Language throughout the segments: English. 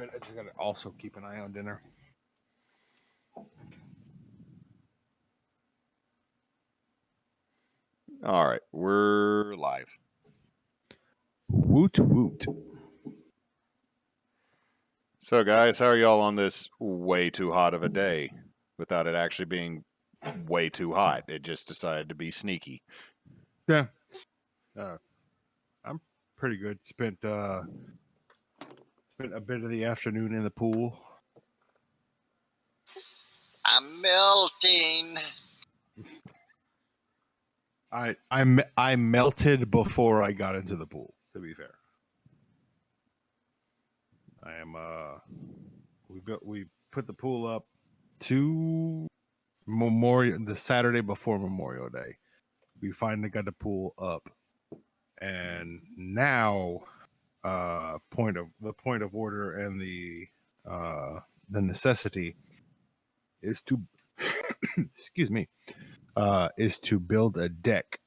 I just gotta also keep an eye on dinner. All right, we're live. Woot woot. So, guys, how are y'all on this way too hot of a day without it actually being way too hot? It just decided to be sneaky. Yeah. I'm pretty good. Spent a bit of the afternoon in the pool. I'm melting. I melted before I got into the pool, to be fair. I am we put the pool up to the Saturday before Memorial Day. We finally got the pool up, and now point of order and the necessity is to excuse me is to build a deck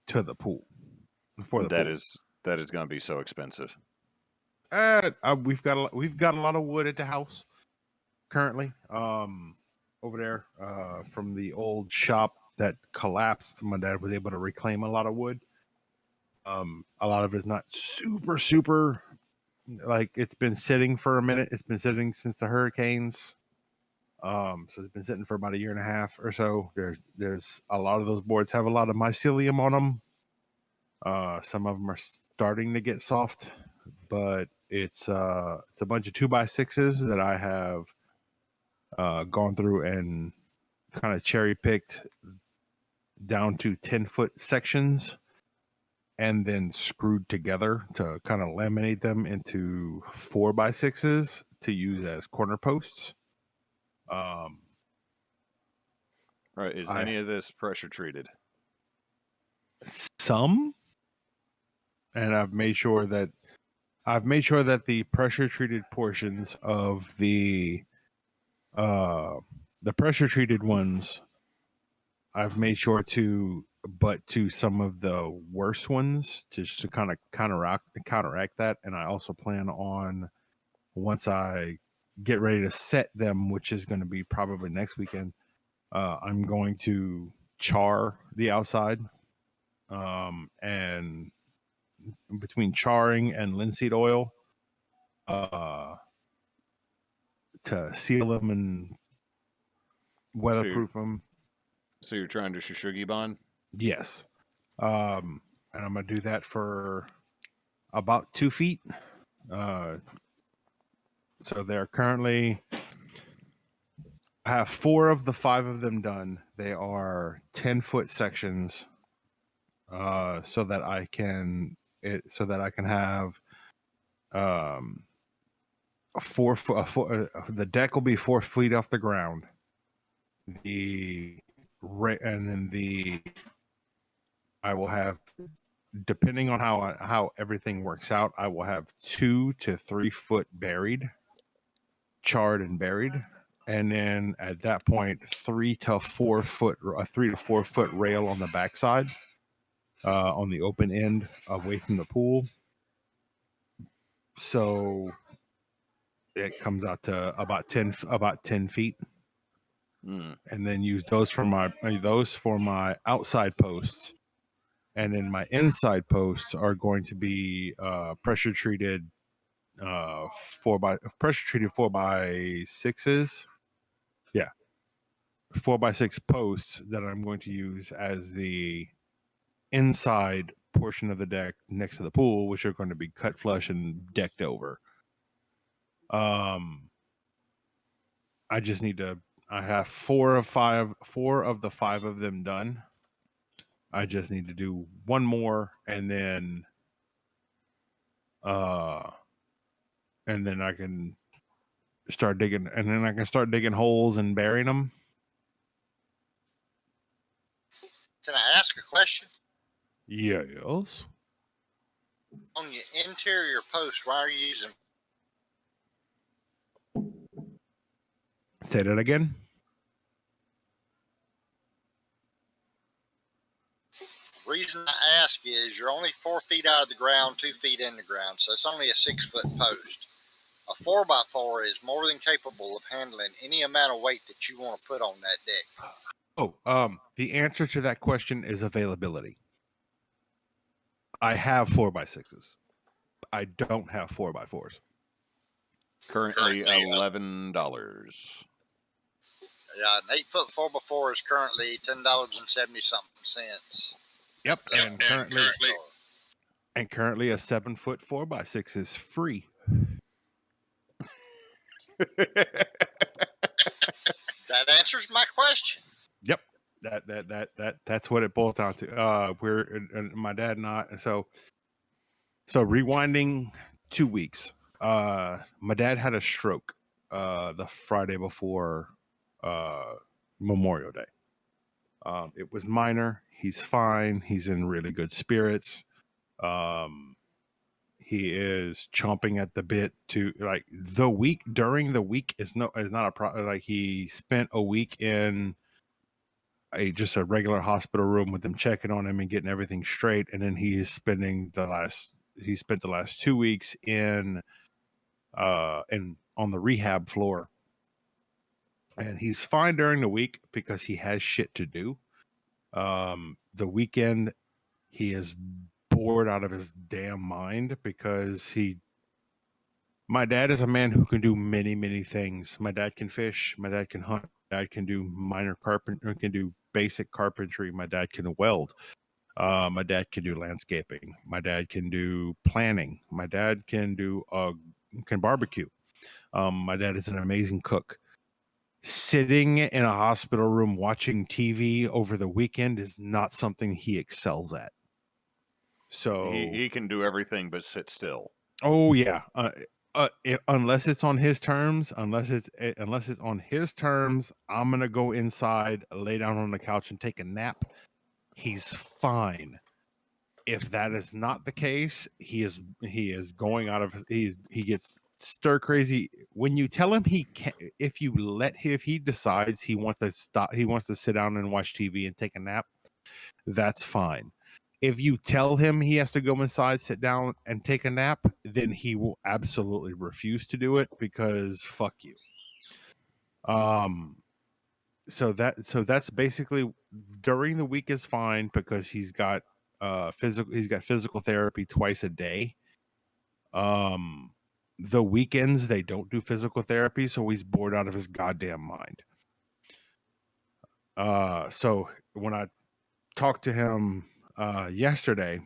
to the pool for the That pool. is going to be so expensive. We've got a lot of wood at the house currently. Over there, from the old shop that collapsed, my dad was able to reclaim a lot of wood. A lot of it's not super like it's been sitting for a minute. It's been sitting since the hurricanes. So it's been sitting for about a year and a half or so. There's a lot of those boards have a lot of mycelium on them. Some of them are starting to get soft, but it's a bunch of 2x6s that I have gone through and kind of cherry picked down to 10-foot sections and then screwed together to kind of laminate them into 4x6s to use as corner posts. All right, is any of this pressure treated? Some, and I've made sure that the pressure treated portions of the pressure treated ones, I've made sure to butt to some of the worst ones just to kind of counteract that. And I also plan on, once I get ready to set them, which is going to be probably next weekend, I'm going to char the outside, and between charring and linseed oil, to seal them and weatherproof them. So you're trying to Shushugi bond? Yes. And I'm going to do that for about 2 feet. So they're currently, I have 4 of the 5 of them done. They are 10-foot sections, so that I can have the deck will be 4 feet off the ground. I will have, depending on how everything works out, I will have 2 to 3 foot charred and buried. And then at that point, 3 to 4 foot rail on the backside, on the open end away from the pool. So it comes out to about 10 feet. And then use those for my outside posts. And then my inside posts are going to be pressure treated 4x6s. Yeah, 4x6 posts that I'm going to use as the inside portion of the deck next to the pool, which are going to be cut flush and decked over. I just need to. I have 4 of the 5 of them done. I just need to do one more, and then I can start digging, holes and burying them. Can I ask a question? Yes. On your interior post, why are you using? Say that again. Reason I ask is you're only 4 feet out of the ground, 2 feet in the ground, so it's only a 6-foot post. A 4x4 is more than capable of handling any amount of weight that you want to put on that deck. Oh, the answer to that question is availability. I have 4x6s. I don't have 4x4s. Currently $11. Yeah, an 8-foot 4x4 is currently $10.70. Yep, and currently a 7-foot 4x6 is free. That answers my question. Yep, that's what it boils down to. My dad and I. So rewinding 2 weeks. My dad had a stroke the Friday before Memorial Day. It was minor. He's fine. He's in really good spirits. He is chomping at the bit to like during the week is not a problem. Like he spent a week in just a regular hospital room with them checking on him and getting everything straight, and then he spent the last 2 weeks in on the rehab floor, and he's fine during the week because he has shit to do. The weekend he is bored out of his damn mind because my dad is a man who can do many things. My dad can fish, my dad can hunt, my dad can do minor carpentry, can do basic carpentry, my dad can weld. My dad can do landscaping. My dad can do planning. My dad can barbecue. My dad is an amazing cook. Sitting in a hospital room watching TV over the weekend is not something he excels at. So he can do everything but sit still. Oh yeah, unless it's on his terms, unless it's on his terms, I'm gonna go inside, lay down on the couch, and take a nap. He's fine. If that is not the case, he is going out of he gets stir crazy when you tell him he can't. If he decides he wants to stop, he wants to sit down and watch TV and take a nap, that's fine. If you tell him he has to go inside, sit down, and take a nap, then he will absolutely refuse to do it because fuck you. So that's basically during the week is fine because he's got physical therapy twice a day. The weekends they don't do physical therapy, so he's bored out of his goddamn mind. So when I talked to him yesterday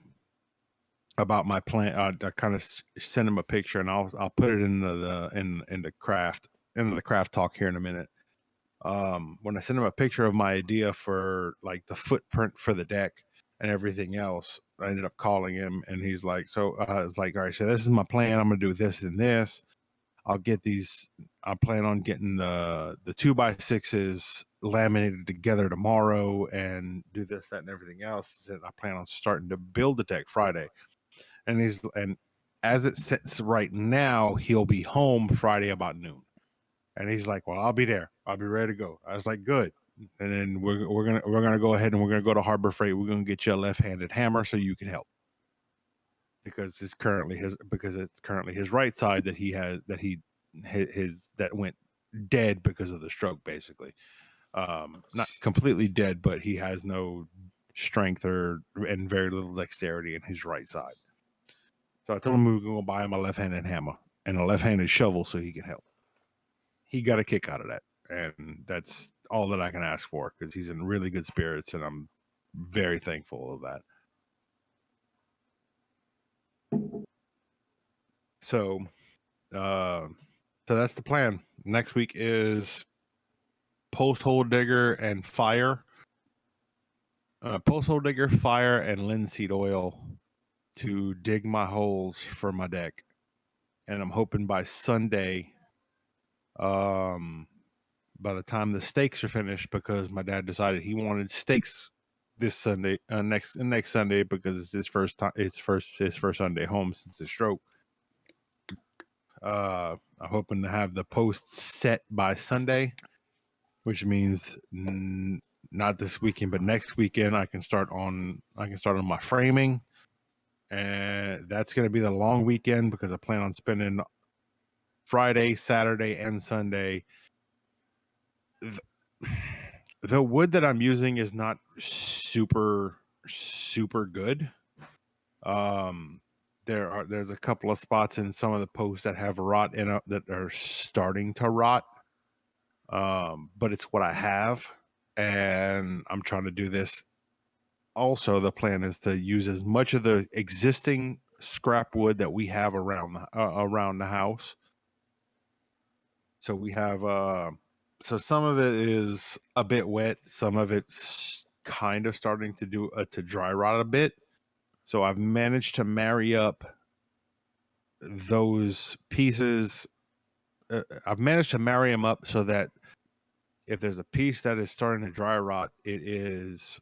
about my plan, I kind of sent him a picture, and I'll put it in the craft talk here in a minute. When I sent him a picture of my idea for like the footprint for the deck and everything else, I ended up calling him, and he's like, "So it's like, all right, so this is my plan. I'm gonna do this and this. I'll get these. I plan on getting the 2x6s laminated together tomorrow and do this, that, and everything else. And I plan on starting to build the deck Friday." And as it sits right now, he'll be home Friday about noon. And he's like, "Well, I'll be there. I'll be ready to go." I was like, "Good." And then we're gonna go ahead and we're gonna go to Harbor Freight. We're gonna get you a left-handed hammer so you can help because it's currently his right side that that went dead because of the stroke. Basically, not completely dead, but he has no strength and very little dexterity in his right side. So I told him we were going to buy him a left-handed hammer and a left-handed shovel so he can help. He got a kick out of that, and that's all that I can ask for because he's in really good spirits, and I'm very thankful of that. So that's the plan. Next week is post hole digger and fire. Post hole digger, fire, and linseed oil to dig my holes for my deck, and I'm hoping by Sunday, by the time the stakes are finished, because my dad decided he wanted stakes this Sunday, next Sunday, because it's his first time, his first Sunday home since his stroke. I'm hoping to have the posts set by Sunday, which means not this weekend, but next weekend I can start on my framing, and that's going to be the long weekend because I plan on spending Friday, Saturday, and Sunday. The wood that I'm using is not super good. There's a couple of spots in some of the posts that have rot in it that are starting to rot. But it's what I have, and I'm trying to do this. Also, the plan is to use as much of the existing scrap wood that we have around the house. So we have so some of it is a bit wet, some of it's kind of starting to do to dry rot a bit. So I've managed to marry up those pieces. I've managed to marry them up so that if there's a piece that is starting to dry rot, it is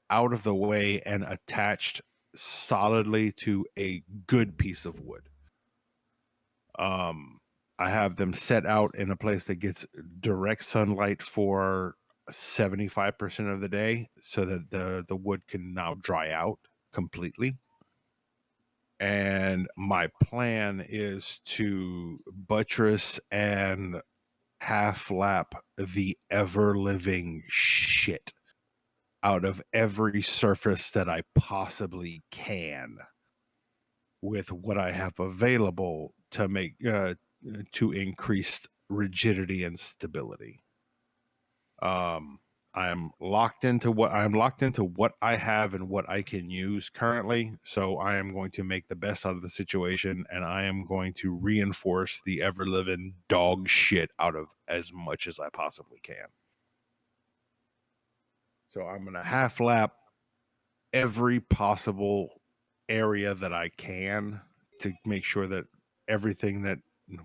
out of the way and attached solidly to a good piece of wood. I have them set out in a place that gets direct sunlight for 75% of the day so that the wood can now dry out completely. And my plan is to buttress and half lap the ever living shit out of every surface that I possibly can with what I have available to make to increase rigidity and stability. I'm locked into what I have and what I can use currently. So I am going to make the best out of the situation, and I am going to reinforce the ever living dog shit out of as much as I possibly can. So I'm gonna half lap every possible area that I can to make sure that everything that,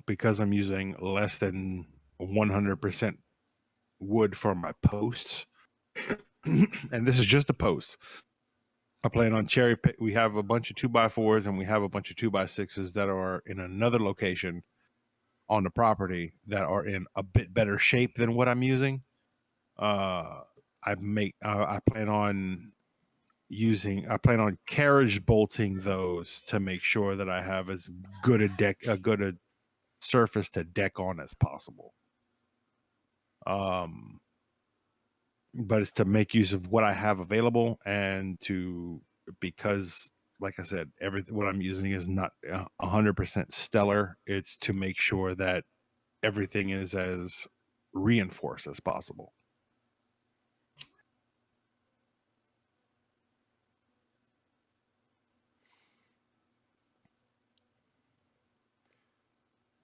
because I'm using less than 100% wood for my posts, and this is just the posts. I plan on cherry pick. We have a bunch of 2x4s and we have a bunch of 2x6s that are in another location on the property that are in a bit better shape than what I'm using. I plan on carriage bolting those to make sure that I have as good a surface to deck on as possible. But it's to make use of what I have available, and because like I said, everything what I'm using is not 100% stellar. It's to make sure that everything is as reinforced as possible.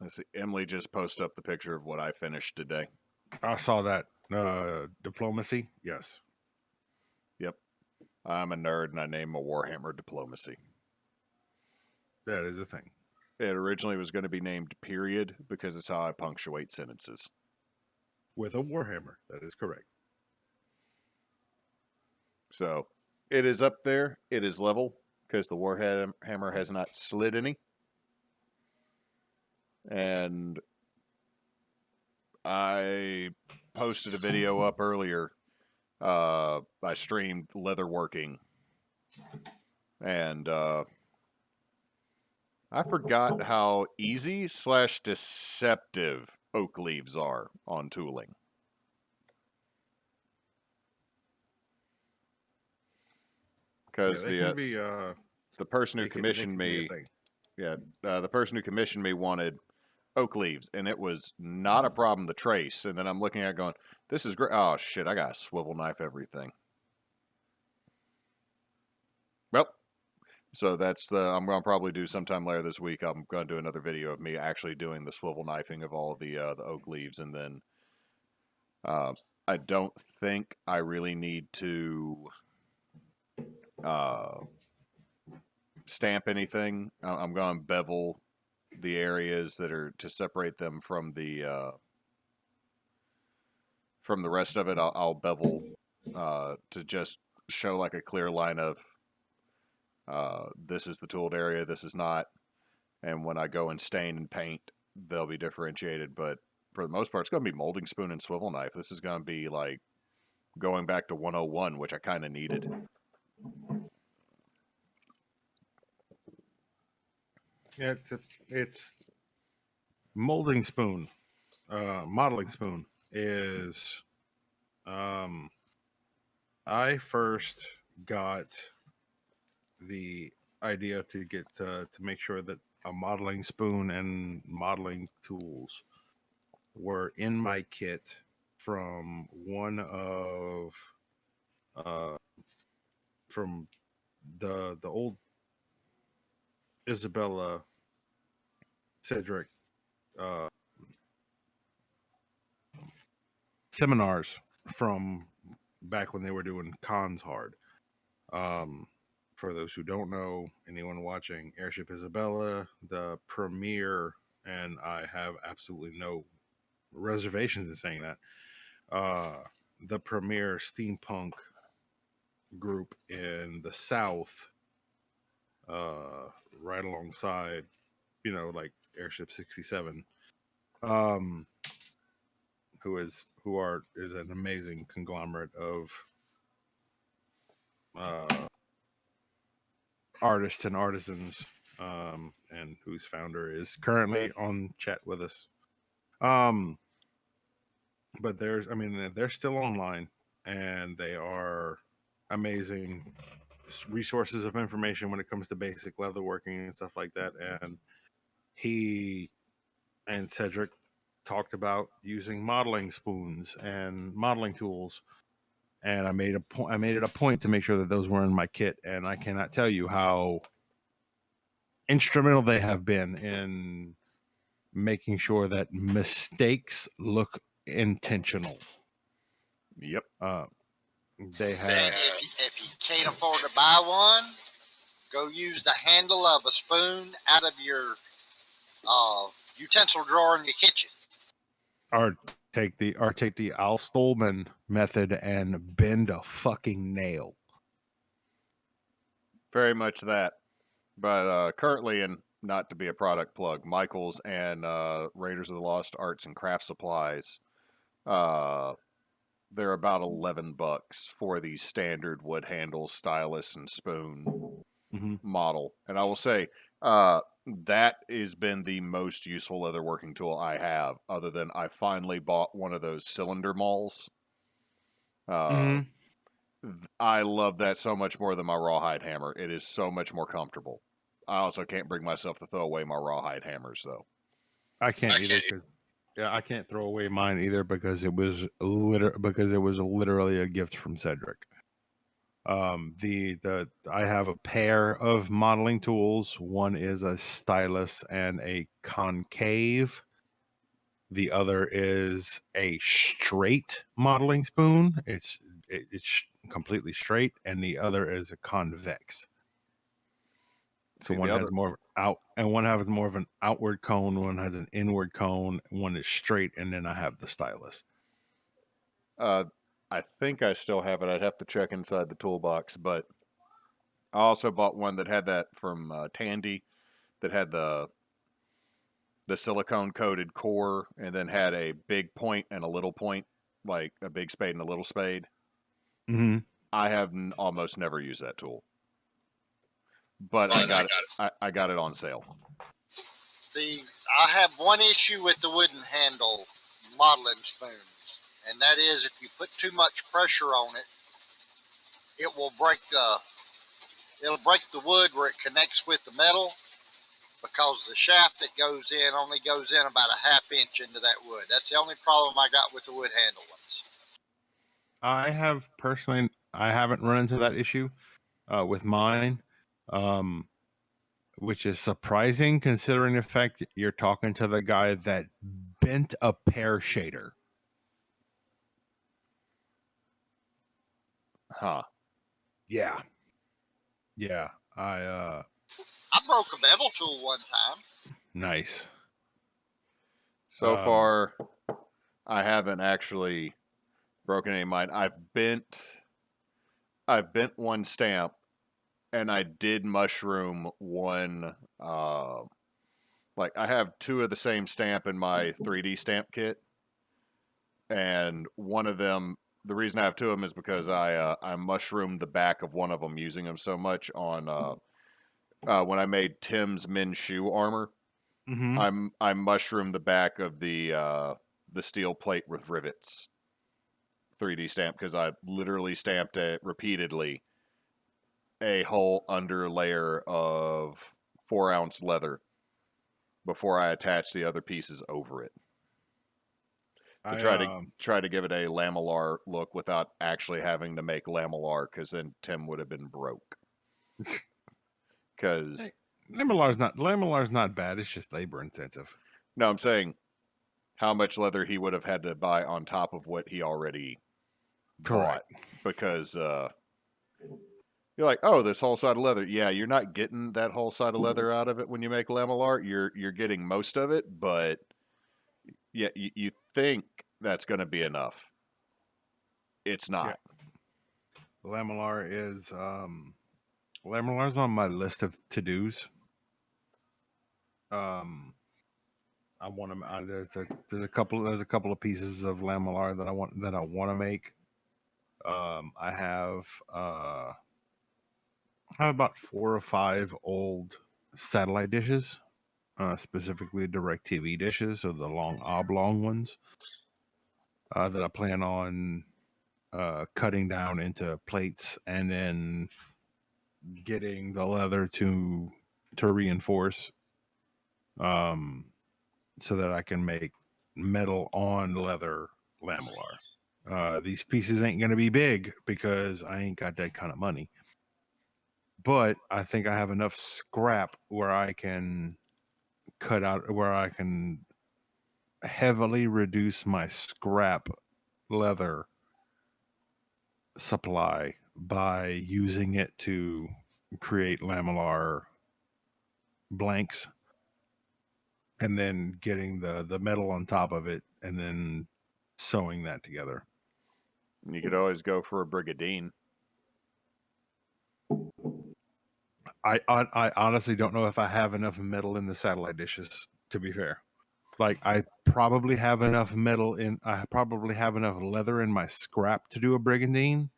Let's see. Emily just posted up the picture of what I finished today. I saw that. Diplomacy, yes. Yep. I'm a nerd and I named my Warhammer Diplomacy. That is a thing. It originally was going to be named Period because it's how I punctuate sentences. With a Warhammer, that is correct. So it is up there. It is level because the Warhammer has not slid any. And I posted a video up earlier. I streamed leatherworking. And I forgot how easy / deceptive oak leaves are on tooling. Because the person who commissioned me, the person who commissioned me wanted oak leaves, and it was not a problem to trace. And then I'm looking at it going, this is great. Oh shit, I got to swivel knife everything. Well, so that's I'm going to probably do sometime later this week. I'm going to do another video of me actually doing the swivel knifing of all of the oak leaves, and then I don't think I really need to stamp anything. I'm going to bevel the areas that are to separate them from the rest of it. I'll bevel to just show like a clear line of this is the tooled area, this is not. And when I go and stain and paint, they'll be differentiated. But for the most part, it's going to be molding spoon and swivel knife. This is going to be like going back to 101, which I kind of needed. Yeah, it's molding spoon, modeling spoon is, I first got the idea to get to make sure that a modeling spoon and modeling tools were in my kit from one of from the old Isabella Cedric uh, seminars from back when they were doing cons hard. For those who don't know, anyone watching, Airship Isabella, the premier, and I have absolutely no reservations in saying that, the premier steampunk group in the South, right alongside, like Airship 67, is an amazing conglomerate of artists and artisans, and whose founder is currently on chat with us. But they're still online, and they are amazing resources of information when it comes to basic leatherworking and stuff like that. And he and Cedric talked about using modeling spoons and modeling tools, and I made it a point to make sure that those were in my kit. And I cannot tell you how instrumental they have been in making sure that mistakes look intentional. Yep. They have. If you can't afford to buy one, go use the handle of a spoon out of your utensil drawer in your kitchen. Or take the Al Stolman method and bend a fucking nail. Very much that. But currently, and not to be a product plug, Michaels and Raiders of the Lost Arts and Craft Supplies, they're about $11 for the standard wood handle, stylus, and spoon model. And I will say, that has been the most useful leatherworking tool I have, other than I finally bought one of those cylinder mauls. I love that so much more than my rawhide hammer. It is so much more comfortable. I also can't bring myself to throw away my rawhide hammers, though. I can't either because I can't throw away mine either because it was literally a gift from Cedric. I have a pair of modeling tools. One is a stylus and a concave. The other is a straight modeling spoon. It's completely straight, and the other is a convex. So one has more one has more of an outward cone, one has an inward cone, one is straight, and then I have the stylus. I think I still have it. I'd have to check inside the toolbox, but I also bought one that had that from Tandy, that had the silicone coated core, and then had a big point and a little point, like a big spade and a little spade. I have almost never used that tool, but I got it on sale. I have one issue with the wooden handle modeling spoons, and that is if you put too much pressure on it, it'll break the wood where it connects with the metal, because the shaft that goes in only goes in about a ½ inch into that wood. That's the only problem I got with the wood handle ones. I haven't run into that issue with mine, which is surprising considering the fact that you're talking to the guy that bent a pear shader. Huh. Yeah. Yeah. I broke a bevel tool one time. Nice. So far, I haven't actually broken any of mine. I've bent one stamp, and I did mushroom one. Like, I have two of the same stamp in my 3D stamp kit, and one of them, the reason I have two of them is because I mushroomed the back of one of them using them so much on when I made Tim's men's shoe armor. I mushroomed the back of the steel plate with rivets, 3D stamp, because I literally stamped it repeatedly a whole under layer of 4-ounce leather before I attached the other pieces over it. To try to give it a lamellar look without actually having to make lamellar, because then Tim would have been broke. Because lamellar's not bad. It's just labor intensive. No, I'm saying how much leather he would have had to buy on top of what he already bought. Because you're like, oh, this whole side of leather. Yeah, you're not getting that whole side of leather out of it when you make lamellar. You're getting most of it, but yeah, you think that's going to be enough. It's not. Yeah. Lamellar's on my list of to-dos. I want to. There's a couple of pieces of lamellar that I want to make. I have about 4 or 5 old satellite dishes, specifically DirecTV dishes, or the long oblong ones, that I plan on cutting down into plates and then getting the leather to reinforce, so that I can make metal on leather lamellar. These pieces ain't going to be big because I ain't got that kind of money. But I think I have enough scrap where I can heavily reduce my scrap leather supply by using it to create lamellar blanks, and then getting the metal on top of it and then sewing that together. You could always go for a brigadine. I honestly don't know if I have enough metal in the satellite dishes, to be fair. Like, I probably have enough leather in my scrap to do a brigandine.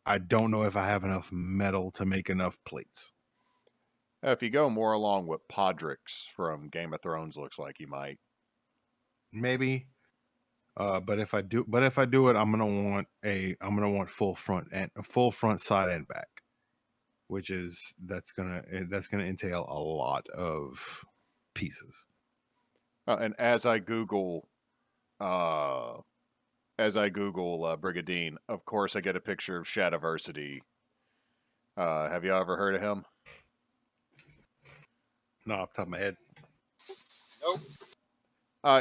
I don't know if I have enough metal to make enough plates. If you go more along what Podrick's from Game of Thrones looks like, you might. Maybe. But if I do it, I'm gonna want full front side and back, which is that's gonna entail a lot of pieces. And as I Google Brigadine, of course I get a picture of Shadiversity. Have you ever heard of him? No, off the top of my head. Nope.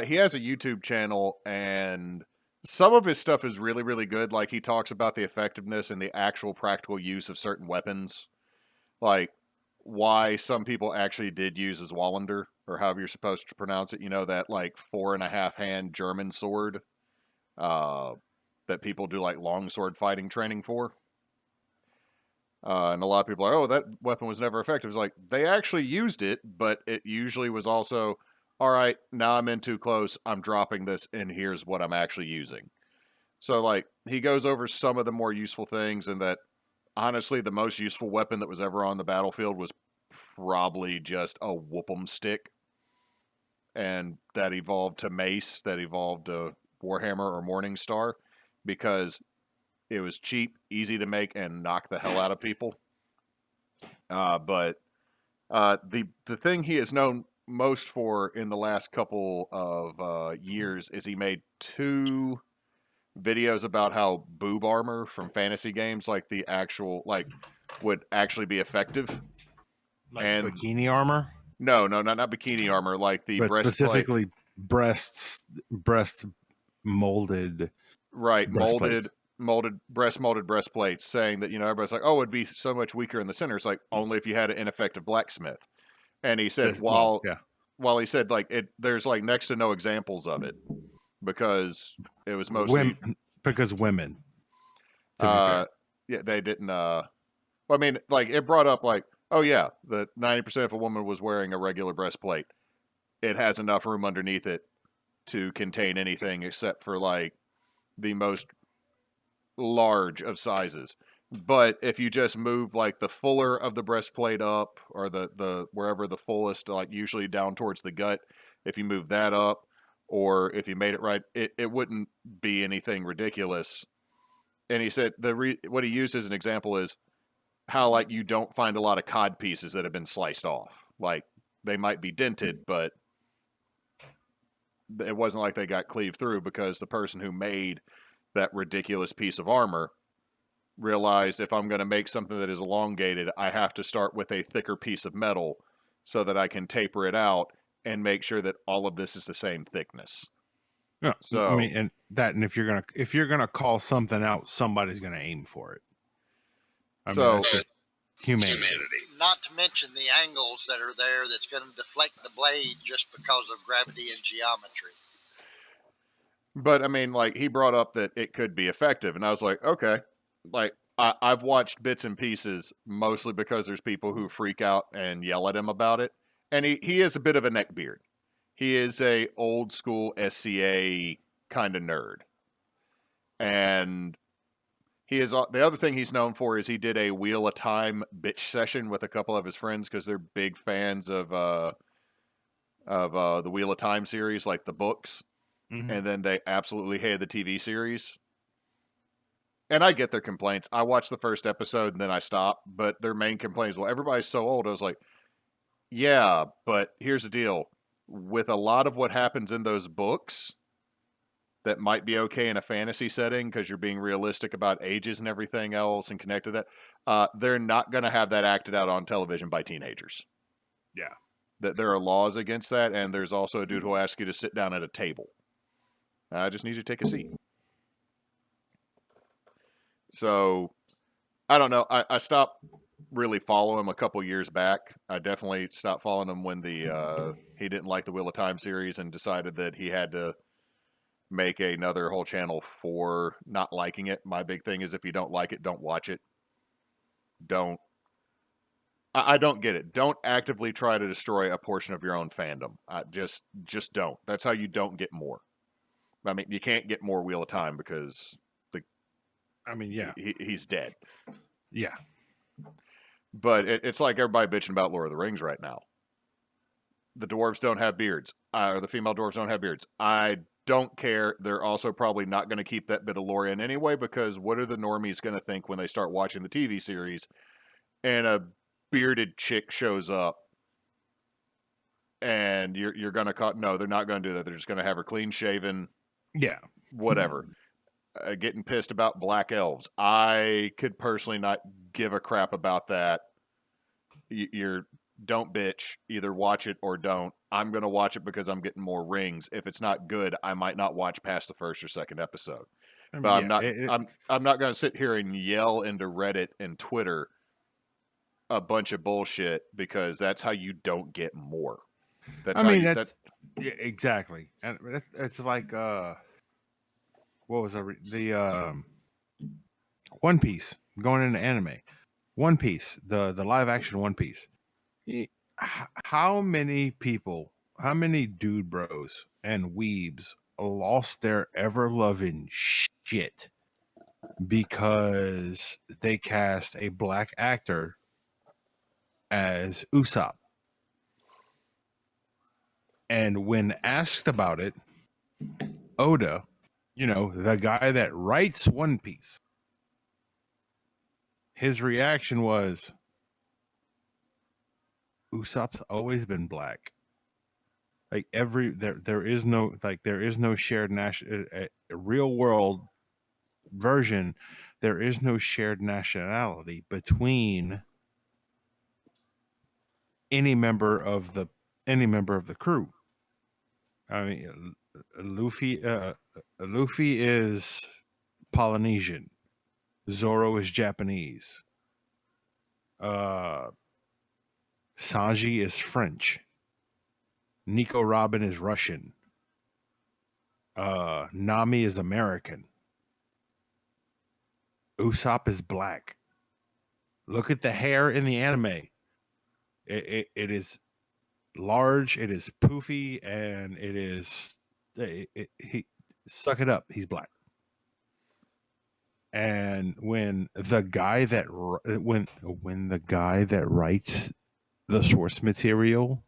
He has a YouTube channel, and some of his stuff is really, really good. Like, he talks about the effectiveness and the actual practical use of certain weapons. Like, why some people actually did use a Zwallander, or however you're supposed to pronounce it. You know, that, like, 4.5-hand German sword that people do, like, longsword fighting training for. And a lot of people are, oh, that weapon was never effective. It's like, they actually used it, but it usually was also, all right, now I'm in too close, I'm dropping this, and here's what I'm actually using. So, like, he goes over some of the more useful things, and that, honestly, the most useful weapon that was ever on the battlefield was probably just a whoop-em stick. And that evolved to mace, that evolved to Warhammer or Morningstar, because it was cheap, easy to make, and knock the hell out of people. But the thing he is known most for in the last couple of years is he made 2 videos about how boob armor from fantasy games, like the actual, like, would actually be effective. Like, and bikini armor? No, not bikini armor. Like the but breastplate. Specifically breast molded. Right, molded breastplates, saying that, you know, everybody's like, oh, it'd be so much weaker in the center. It's like, only if you had an ineffective blacksmith. And he said, while he said, like, there's like next to no examples of it, because it was mostly women. To be fair. Yeah, they didn't. I mean, like, it brought up, like, oh yeah, the 90% if a woman was wearing a regular breastplate, it has enough room underneath it to contain anything except for, like, the most large of sizes. But if you just move like the fuller of the breastplate up, or the wherever the fullest, like usually down towards the gut, if you move that up, or if you made it right, it wouldn't be anything ridiculous. And he said what he used as an example is how like you don't find a lot of cod pieces that have been sliced off. Like they might be dented, but it wasn't like they got cleaved through, because the person who made that ridiculous piece of armor realized, if I'm going to make something that is elongated, I have to start with a thicker piece of metal so that I can taper it out and make sure that all of this is the same thickness. Yeah, So I mean, and if you're gonna call something out, somebody's gonna aim for it. I mean, that's just humanity. Not to mention the angles that are there that's going to deflect the blade just because of gravity and geometry. But I mean, like, he brought up that it could be effective, and I was like, okay. Like, I've watched bits and pieces, mostly because there's people who freak out and yell at him about it. And he is a bit of a neckbeard. He is a old school SCA kind of nerd. And he is the other thing he's known for is he did a Wheel of Time bitch session with a couple of his friends, because they're big fans of the Wheel of Time series, like the books. Mm-hmm. And then they absolutely hated the TV series. And I get their complaints. I watched the first episode and then I stopped. But their main complaint is, well, everybody's so old. I was like, yeah, but here's the deal. With a lot of what happens in those books that might be okay in a fantasy setting because you're being realistic about ages and everything else and connected to that, they're not going to have that acted out on television by teenagers. Yeah. That there are laws against that, and there's also a dude who will ask you to sit down at a table. I just need you to take a seat. So, I don't know. I stopped really following him a couple years back. I definitely stopped following him when he didn't like the Wheel of Time series and decided that he had to make another whole channel for not liking it. My big thing is, if you don't like it, don't watch it. I don't get it. Don't actively try to destroy a portion of your own fandom. Just don't. That's how you don't get more. I mean, you can't get more Wheel of Time because he's dead. Yeah. But it's like everybody bitching about Lord of the Rings right now. The dwarves don't have beards, or the female dwarves don't have beards. I don't care. They're also probably not going to keep that bit of lore in anyway, because what are the normies going to think when they start watching the TV series and a bearded chick shows up? And you're going to no, they're not going to do that. They're just going to have her clean shaven. Yeah. Whatever. Getting pissed about black elves. I could personally not give a crap about that. Don't bitch. Either watch it or don't. I'm going to watch it because I'm getting more rings. If it's not good, I might not watch past the first or second episode. But I'm not going to sit here and yell into Reddit and Twitter a bunch of bullshit, because that's how you don't get more. Yeah, exactly. And it's like what was the One Piece going into anime. One Piece, the live action One Piece. How many people, how many dude bros and weebs lost their ever loving shit because they cast a black actor as Usopp? And when asked about it, Oda, the guy that writes One Piece, his reaction was, Usopp's always been black. Like there is no shared national real world version. There is no shared nationality between any member of the crew. I mean, Luffy is Polynesian. Zoro is Japanese. Sanji is French. Nico Robin is Russian. Nami is American. Usopp is black. Look at the hair in the anime. It is large, it is poofy, and it is he suck it up. He's black. And when the guy that when the guy that writes the source material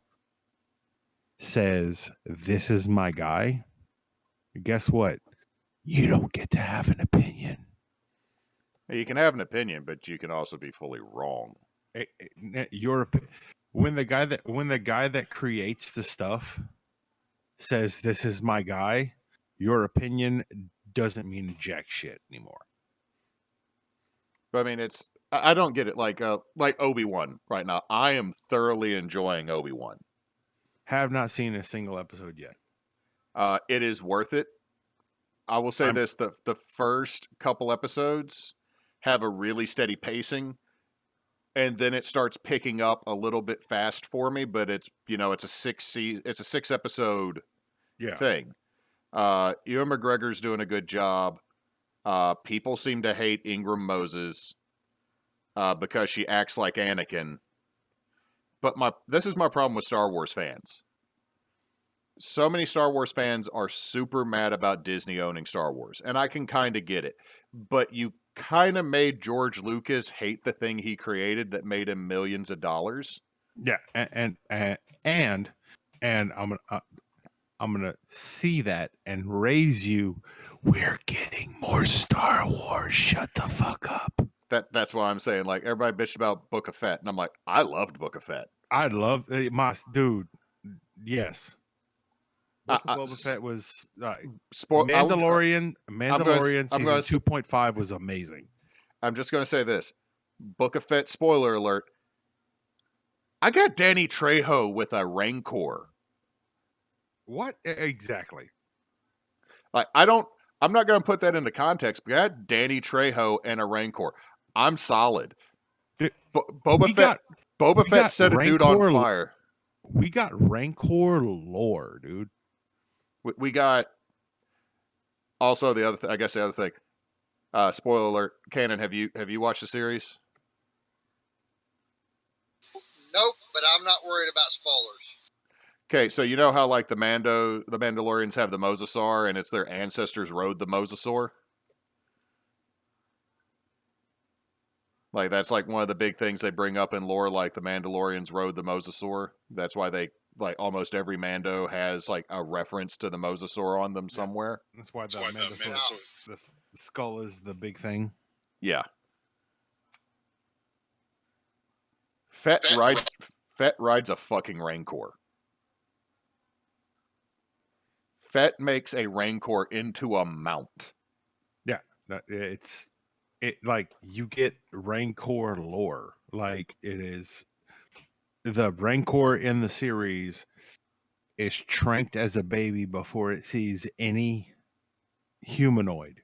says this is my guy, guess what? You don't get to have an opinion. You can have an opinion, but you can also be fully wrong. When the guy that creates the stuff says this is my guy, your opinion doesn't mean jack shit anymore. But I mean, I don't get it. Like Obi-Wan right now, I am thoroughly enjoying Obi-Wan. Have not seen a single episode yet. It is worth it. I will say this: the first couple episodes have a really steady pacing, and then it starts picking up a little bit fast for me. But it's it's a 6 episode thing. Ewan McGregor's doing a good job. People seem to hate Ingram Moses because she acts like Anakin. But this is my problem with Star Wars fans. So many Star Wars fans are super mad about Disney owning Star Wars, and I can kind of get it. But you kind of made George Lucas hate the thing he created that made him millions of dollars. Yeah, and I'm gonna see that and raise you. We're getting more Star Wars. Shut the fuck up. That's why I'm saying, like, everybody bitched about Book of Fett, and I'm like, I loved Book of Fett. I love my dude. Yes. Book of Boba Fett was Mandalorian season 2.5 was amazing. I'm just going to say this. Book of Fett, spoiler alert. I got Danny Trejo with a Rancor. What? Exactly. Like, I'm not going to put that into context, but I had Danny Trejo and a Rancor. I'm solid. Boba Fett set a dude on fire. We got Rancor lore, dude. We got also the other I guess the other thing. Spoiler alert, Cannon, have you watched the series? Nope, but I'm not worried about spoilers. Okay, so you know how like the Mandalorians have the Mosasaur and it's their ancestors rode the Mosasaur? Like that's like one of the big things they bring up in lore, like the Mandalorians rode the Mosasaur. That's why they like almost every Mando has like a reference to the Mosasaur on them somewhere. That's why the skull is the big thing. Yeah. Fett rides a fucking Rancor. Fett makes a Rancor into a mount. Yeah, it like you get Rancor lore. Like it is the Rancor in the series is tranked as a baby before it sees any humanoid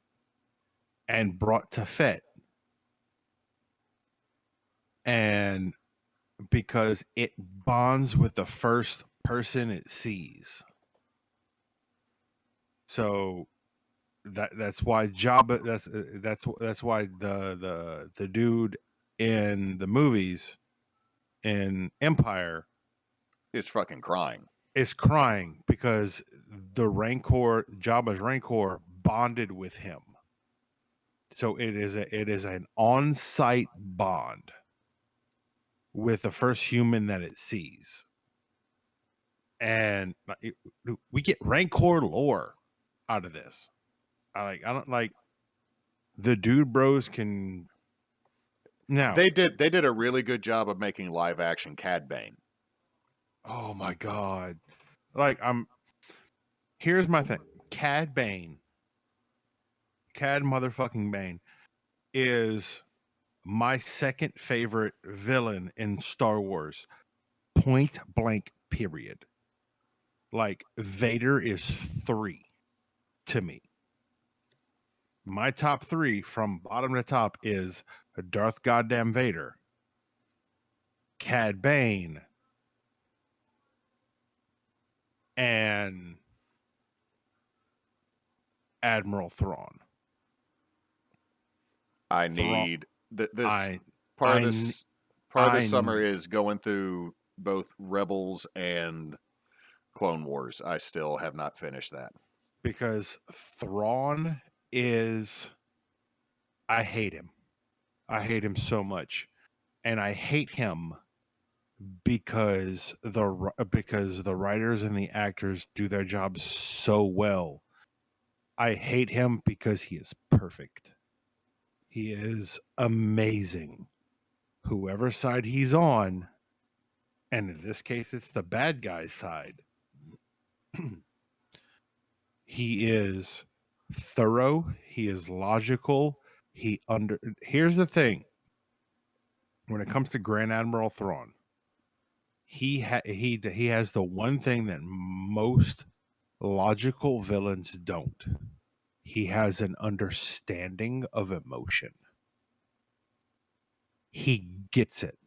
and brought to Fett. And because it bonds with the first person it sees. So that's why Jabba that's why the dude in the movies in Empire is fucking crying. Is crying because the Rancor, Jabba's Rancor, bonded with him. So it is an on-site bond with the first human that it sees, and we get Rancor lore out of this. I don't like the Dude Bros can. Now they did a really good job of making live action Cad Bane. Oh my god! Like here's my thing: Cad motherfucking Bane is my second favorite villain in Star Wars. Point blank. Period. Like Vader is 3 to me. My top 3 from bottom to top is Darth Goddamn Vader, Cad Bane, and Admiral Thrawn. I need this part of this summer is going through both Rebels and Clone Wars. I still have not finished that because Thrawn is I hate him. I hate him so much, and I hate him because the writers and the actors do their jobs so well. I hate him because he is perfect. He is amazing. Whoever side he's on, and in this case it's the bad guy's side, he is thorough, he is logical, here's the thing. When it comes to Grand Admiral Thrawn, he has the one thing that most logical villains don't. He has an understanding of emotion. He gets it.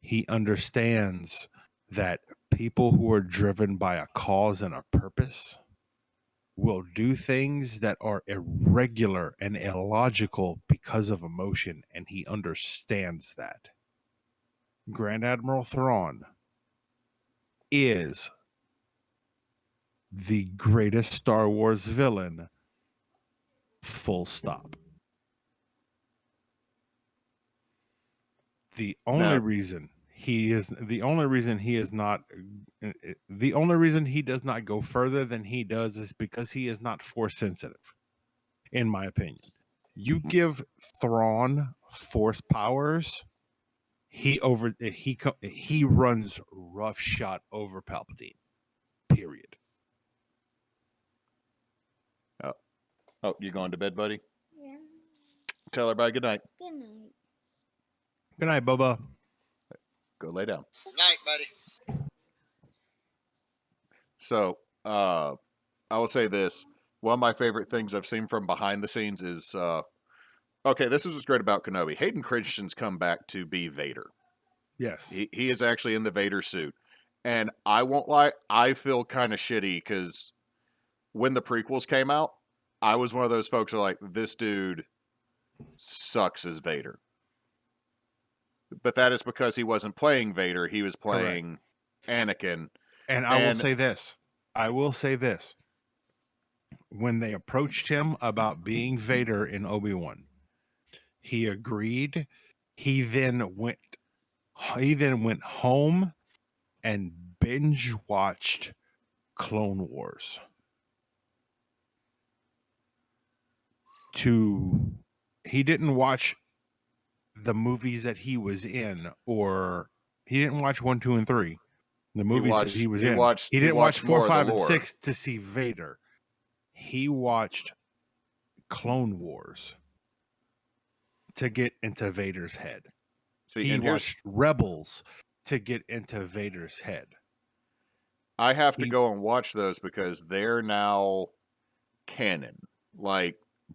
He understands that people who are driven by a cause and a purpose will do things that are irregular and illogical because of emotion, and he understands that. Grand Admiral Thrawn is the greatest Star Wars villain, full stop. The only reason he does not go further than he does is because he is not force sensitive, in my opinion. You give Thrawn force powers, he runs roughshod over Palpatine. Period. Oh, you going to bed, buddy? Yeah. Tell everybody good night. Good night. Good night, Bubba. Go lay down. Good night, buddy. So, I will say this. One of my favorite things I've seen from behind the scenes is, okay, this is what's great about Kenobi. Hayden Christensen's come back to be Vader. Yes. He is actually in the Vader suit. And I won't lie, I feel kind of shitty because when the prequels came out, I was one of those folks who are like, this dude sucks as Vader. But that is because he wasn't playing Vader. He was playing Anakin. And I will say this. When they approached him about being Vader in Obi-Wan, he agreed. He then went home and binge watched Clone Wars he didn't watch the movies that he was in, or he didn't watch 1, 2, and 3. The movies that he was in. He didn't watch 4, 5, and 6 to see Vader. He watched Clone Wars to get into Vader's head. He watched Rebels to get into Vader's head. I have to go and watch those because they're now canon.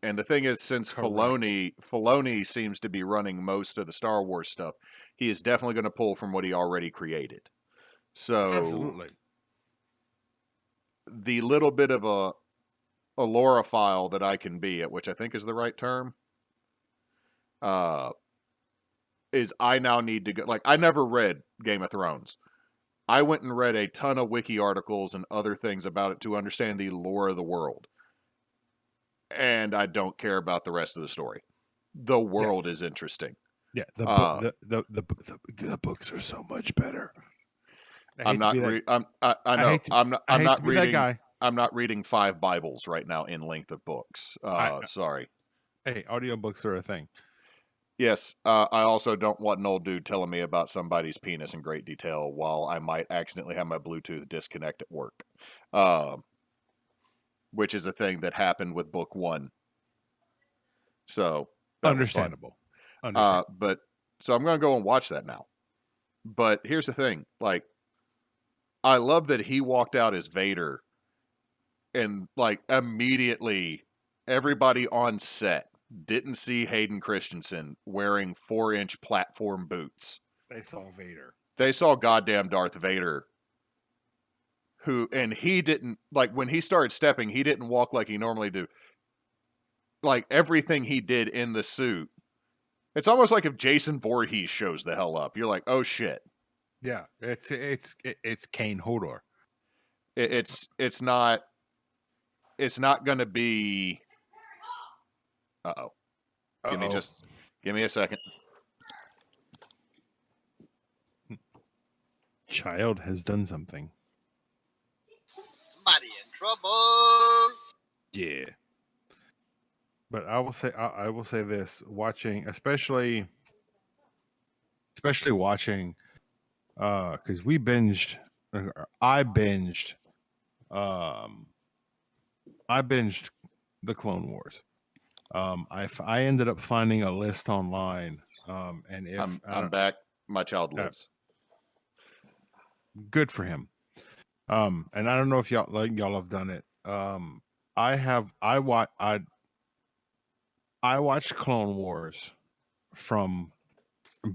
And the thing is, since Filoni seems to be running most of the Star Wars stuff, he is definitely going to pull from what he already created. So, absolutely, the little bit of a lorophile that I can be, at which I think is the right term, is I now need to go. I never read Game of Thrones. I went and read a ton of wiki articles and other things about it to understand the lore of the world. And I don't care about the rest of the story. The world is interesting. Yeah, the books are so much better. I'm not reading. I'm not reading 5 Bibles right now in length of books. Sorry. Hey, audiobooks are a thing. Yes, I also don't want an old dude telling me about somebody's penis in great detail while I might accidentally have my Bluetooth disconnect at work. Which is a thing that happened with book 1. So understandable. But so I'm going to go and watch that now. But here's the thing, I love that he walked out as Vader and immediately everybody on set didn't see Hayden Christensen wearing 4-inch platform boots. They saw Vader. They saw goddamn Darth Vader. And he didn't, when he started stepping, he didn't walk like he normally do. Everything he did in the suit, it's almost like if Jason Voorhees shows the hell up. You're like, oh shit. Yeah, it's Kane Hodor. It's not going to be. Uh-oh. Give me a second. Child has done something. Somebody in trouble. Yeah. But I will say this: watching, especially watching, because we binged. I binged. I binged the Clone Wars. I ended up finding a list online. And if I'm back, my child lives. Good for him. And I don't know if y'all have done it. I watched Clone Wars from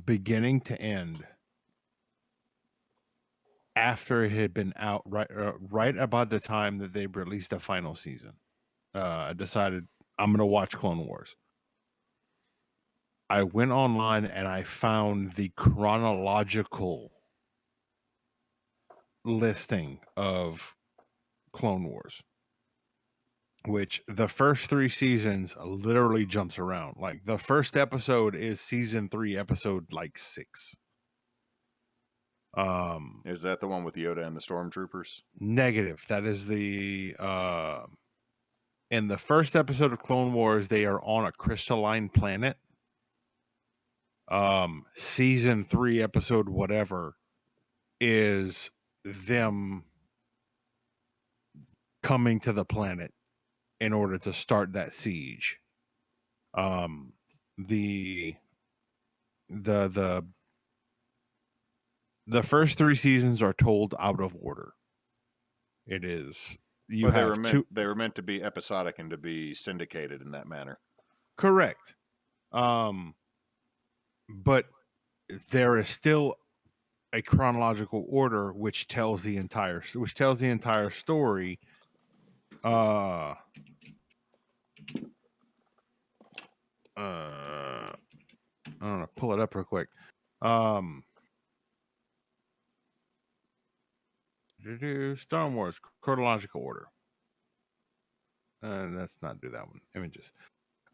beginning to end after it had been out, right about the time that they released the final season. I decided I'm going to watch Clone Wars. I went online and I found the chronological listing of Clone Wars, which the first 3 seasons literally jumps around. Like the first episode is season 3, episode like 6. Is that the one with Yoda and the stormtroopers? Negative. That is the in the first episode of Clone Wars, they are on a crystalline planet. Season 3, episode whatever, is them coming to the planet in order to start that siege. The first 3 seasons are told out of order. It is you well, have they were meant to be episodic and to be syndicated in that manner. Correct. But there is still a chronological order which tells the entire story. I'm gonna pull it up real quick. Star Wars chronological order. Let's not do that one. Images.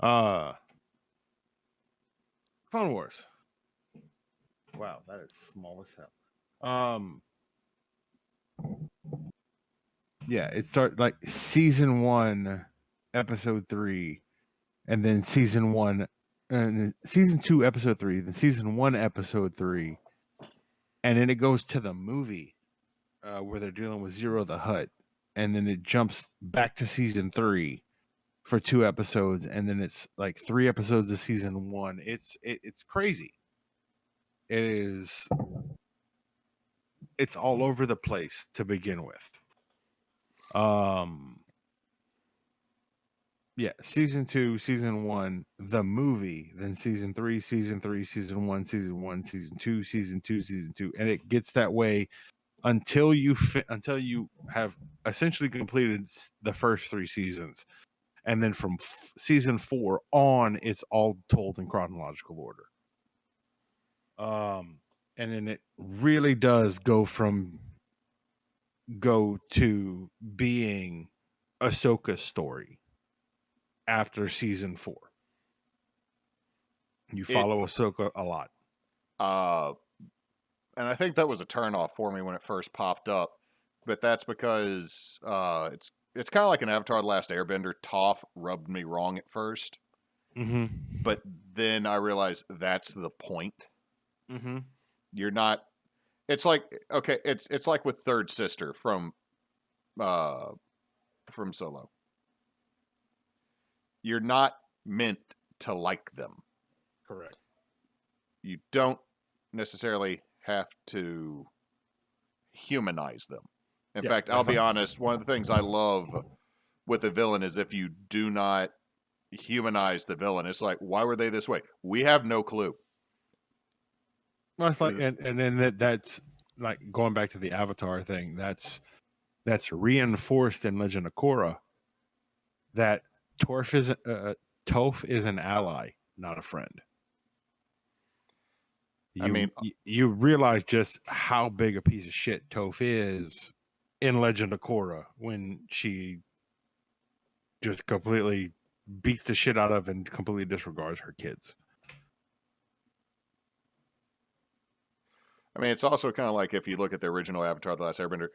Clone Wars. Wow, that is small as hell. Yeah, it started like season 1, episode 3, and then season 1, and season 2, episode 3, then season 1, episode 3, and then it goes to the movie where they're dealing with Zero the Hutt, and then it jumps back to season 3 for 2 episodes, and then it's like 3 episodes of season 1. It's crazy. It's all over the place to begin with. Yeah, season 2, season 1, the movie, then season 3, season 1, season 1, season 2, season 2, season 2, and it gets that way until you have essentially completed the first 3 seasons, and then from season 4 on, it's all told in chronological order. And then it really does go to being Ahsoka's story after season 4. You follow Ahsoka a lot. And I think that was a turnoff for me when it first popped up. But that's because it's kind of like an Avatar: The Last Airbender. Toph rubbed me wrong at first. Mm-hmm. But then I realized that's the point. Mm-hmm. You're not... It's like... Okay, it's like with Third Sister from Solo. You're not meant to like them. Correct. You don't necessarily have to humanize them. In fact, I'll be honest, one of the things I love with a villain is if you do not humanize the villain. It's like, why were they this way? We have no clue. Well, it's like, and then that's like going back to the Avatar thing. That's reinforced in Legend of Korra that Toph is an ally, not a friend. You realize just how big a piece of shit Toph is in Legend of Korra when she just completely beats the shit out of and completely disregards her kids. I mean, it's also kind of like if you look at the original Avatar: The Last Airbender,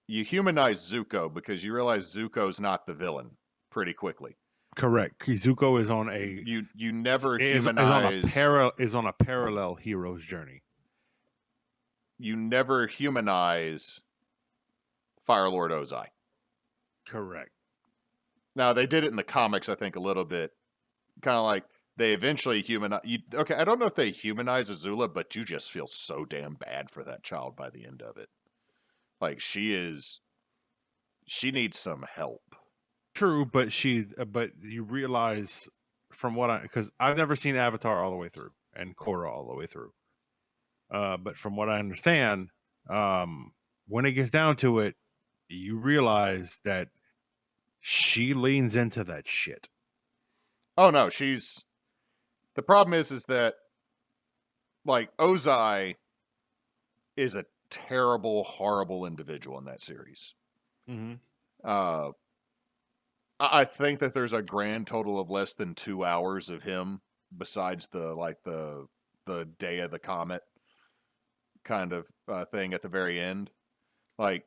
you humanize Zuko because you realize Zuko's not the villain pretty quickly. Correct. Zuko is on a you never humanize is on a parallel hero's journey. You never humanize Fire Lord Ozai. Correct. Now they did it in the comics, I think, a little bit, kind of like they eventually humanize. Okay, I don't know if they humanize Azula, but you just feel so damn bad for that child by the end of it. Like she needs some help. True, but you realize from because I've never seen Avatar all the way through and Korra all the way through. But from what I understand, when it gets down to it, you realize that she leans into that shit. Oh no, the problem is that like Ozai is a terrible, horrible individual in that series. Mm-hmm. I think that there's a grand total of less than 2 hours of him, besides the Day of the Comet kind of thing at the very end. Like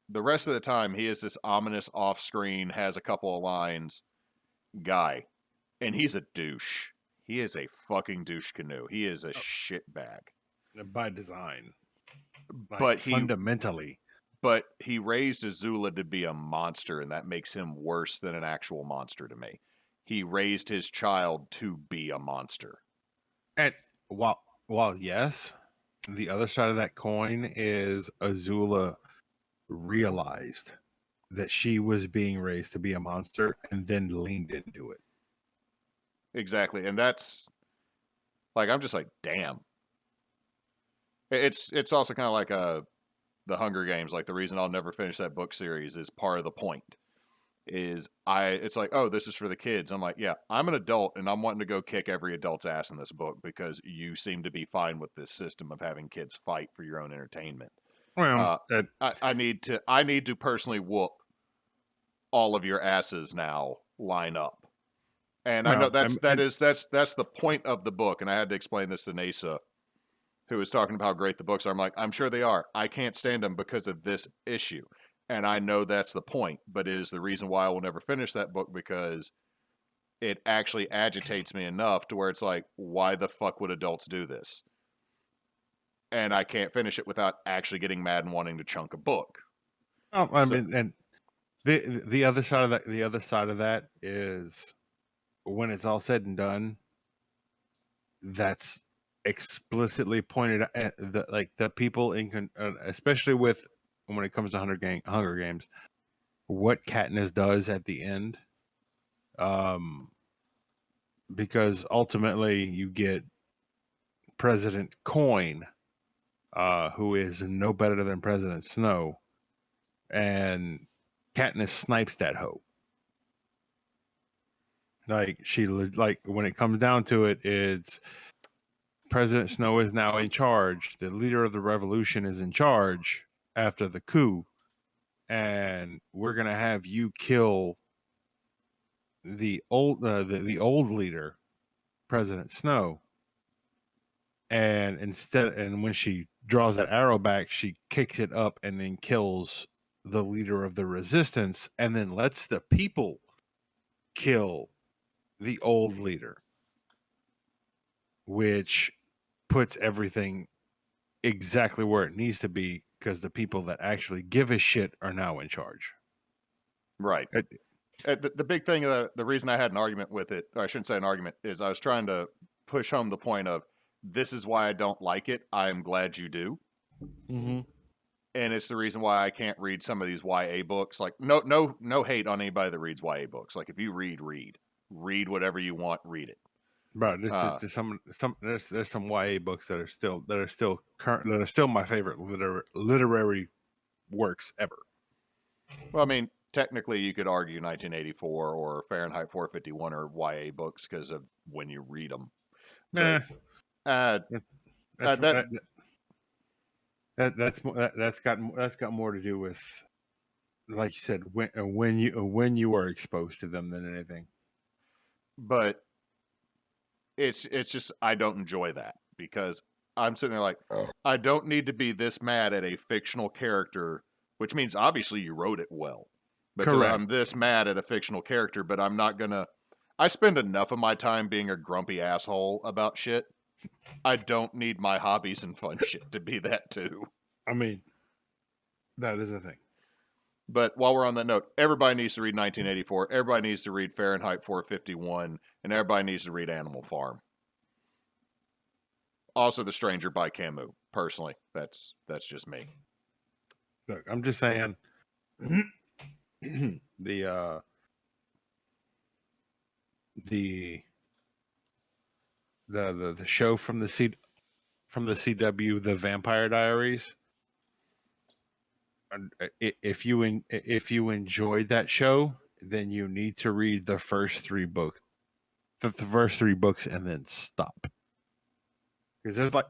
the rest of the time, he is this ominous off-screen, has a couple of lines guy, and he's a douche. He is a fucking douche canoe. He is a shitbag By design, but fundamentally. But he raised Azula to be a monster, and that makes him worse than an actual monster to me. He raised his child to be a monster. And while yes, the other side of that coin is Azula realized that she was being raised to be a monster and then leaned into it. Exactly. And that's like, I'm just like, damn. It's also kind of like the Hunger Games. Like the reason I'll never finish that book series is part of the point. It's like, oh, this is for the kids. I'm like, yeah, I'm an adult and I'm wanting to go kick every adult's ass in this book because you seem to be fine with this system of having kids fight for your own entertainment. Well, I need to personally whoop all of your asses now. Line up. And I know that's the point of the book. And I had to explain this to Nasa, who was talking about how great the books are. I'm like, I'm sure they are. I can't stand them because of this issue. And I know that's the point, but it is the reason why I will never finish that book because it actually agitates me enough to where it's like, why the fuck would adults do this? And I can't finish it without actually getting mad and wanting to chunk a book. Oh, I mean, and the other side of that is when it's all said and done, that's explicitly pointed at the people especially when it comes to Hunger Games, what Katniss does at the end, because ultimately you get President Coin, who is no better than President Snow, and Katniss snipes that hoe. Like when it comes down to it, it's President Snow is now in charge. The leader of the revolution is in charge after the coup, and we're gonna have you kill the old leader, President Snow. And when she draws that arrow back, she kicks it up and then kills the leader of the resistance, and then lets the people kill the old leader, which puts everything exactly where it needs to be because the people that actually give a shit are now in charge. Right. The big thing, the reason I had an argument with it, or I shouldn't say an argument, is I was trying to push home the point of this is why I don't like it. I'm glad you do. Mm-hmm. And it's the reason why I can't read some of these YA books. Like no hate on anybody that reads YA books. Like if you read whatever you want, read it. Bro, there's some YA books that are still current, that are still my favorite literary works ever. Well, I mean, technically, you could argue 1984 or Fahrenheit 451 are YA books because of when you read them. Nah, that's got more to do with, like you said, when you are exposed to them than anything. But it's just I don't enjoy that because I'm sitting there like I don't need to be this mad at a fictional character, which means obviously you wrote it well. But I'm this mad at a fictional character, but I'm not gonna. I spend enough of my time being a grumpy asshole about shit. I don't need my hobbies and fun shit to be that too. I mean, that is a thing. But while we're on that note, everybody needs to read 1984. Everybody needs to read Fahrenheit 451, and everybody needs to read Animal Farm. Also, The Stranger by Camus. Personally, that's just me. Look, I'm just saying the show from the CW, The Vampire Diaries. If you enjoyed that show, then you need to read the first 3 books. The first 3 books and then stop. Because there's like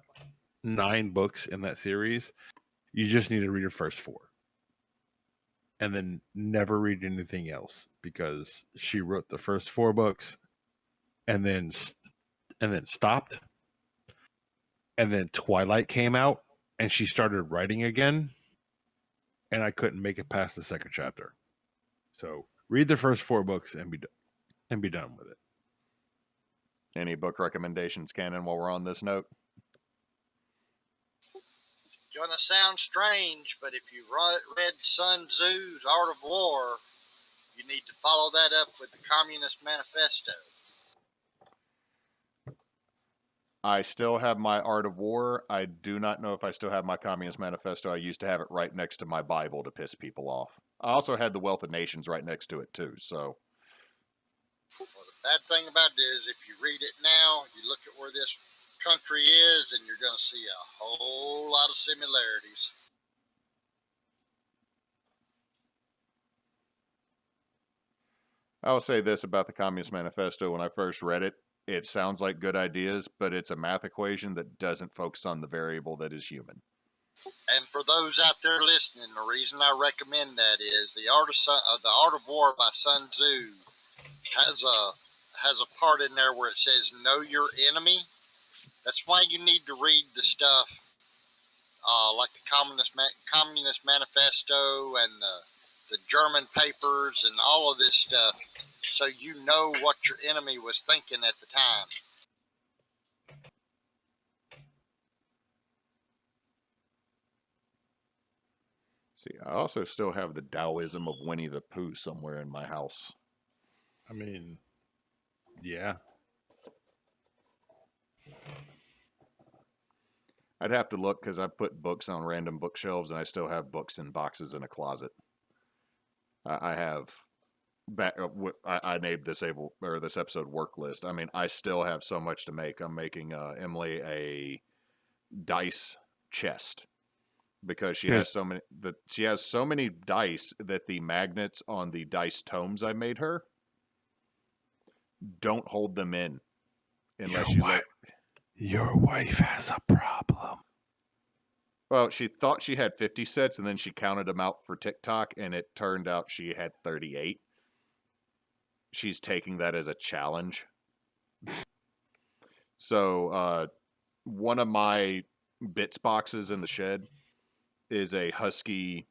9 books in that series. You just need to read the first 4. And then never read anything else because she wrote the first 4 books and then stopped. And then Twilight came out and she started writing again. And I couldn't make it past the second chapter. So read the first 4 books and be done with it. Any book recommendations, Cannon, while we're on this note? It's gonna sound strange, but if you've read Sun Tzu's Art of War, you need to follow that up with the Communist Manifesto. I still have my Art of War. I do not know if I still have my Communist Manifesto. I used to have it right next to my Bible to piss people off. I also had The Wealth of Nations right next to it, too, so... Well, the bad thing about it is if you read it now, you look at where this country is, and you're going to see a whole lot of similarities. I will say this about the Communist Manifesto. When I first read it, it sounds like good ideas, but it's a math equation that doesn't focus on the variable that is human. And for those out there listening, the reason I recommend that is the Art of War by Sun Tzu has a part in there where it says know your enemy. That's why you need to read the stuff like the Communist Manifesto and the German papers and all of this stuff, so you know what your enemy was thinking at the time. See, I also still have the Taoism of Winnie the Pooh somewhere in my house. I mean, yeah. I'd have to look because I put books on random bookshelves and I still have books in boxes in a closet. I have I named this episode work list. I mean, I still have so much to make. I'm making Emily a dice chest because she has so many dice that the magnets on the dice tomes I made her don't hold them in unless your wife has a problem. Well, she thought she had 50 sets, and then she counted them out for TikTok, and it turned out she had 38. She's taking that as a challenge. So, one of my bits boxes in the shed is a Husky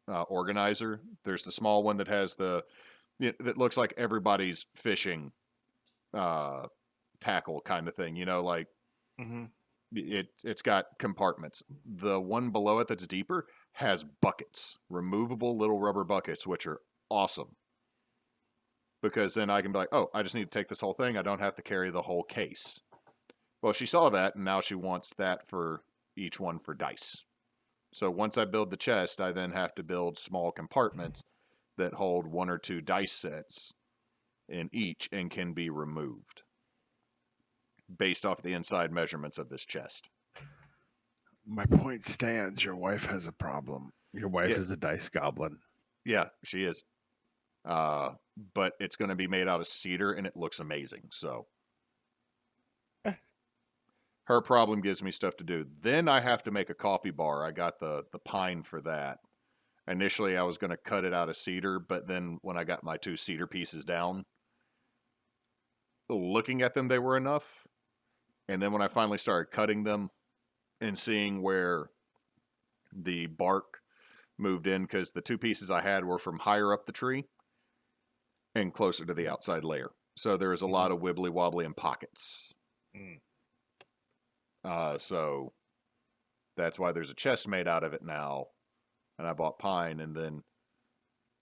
organizer. There's the small one that has that looks like everybody's fishing tackle kind of thing, like... Mm-hmm. It's got compartments. The one below it that's deeper has buckets, removable little rubber buckets, which are awesome. Because then I can be like, oh, I just need to take this whole thing. I don't have to carry the whole case. Well, she saw that, and now she wants that for each one for dice. So once I build the chest, I then have to build small compartments that hold 1 or 2 dice sets in each and can be removed based off the inside measurements of this chest. My point stands. Your wife has a problem. Your wife is a dice goblin. Yeah, she is. But it's going to be made out of cedar, and it looks amazing. So her problem gives me stuff to do. Then I have to make a coffee bar. I got the pine for that. Initially, I was going to cut it out of cedar, but then when I got my 2 cedar pieces down, looking at them, they were enough. And then when I finally started cutting them and seeing where the bark moved in, because the 2 pieces I had were from higher up the tree and closer to the outside layer. So there was a lot of wibbly wobbly in pockets. So that's why there's a chest made out of it now. And I bought pine, and then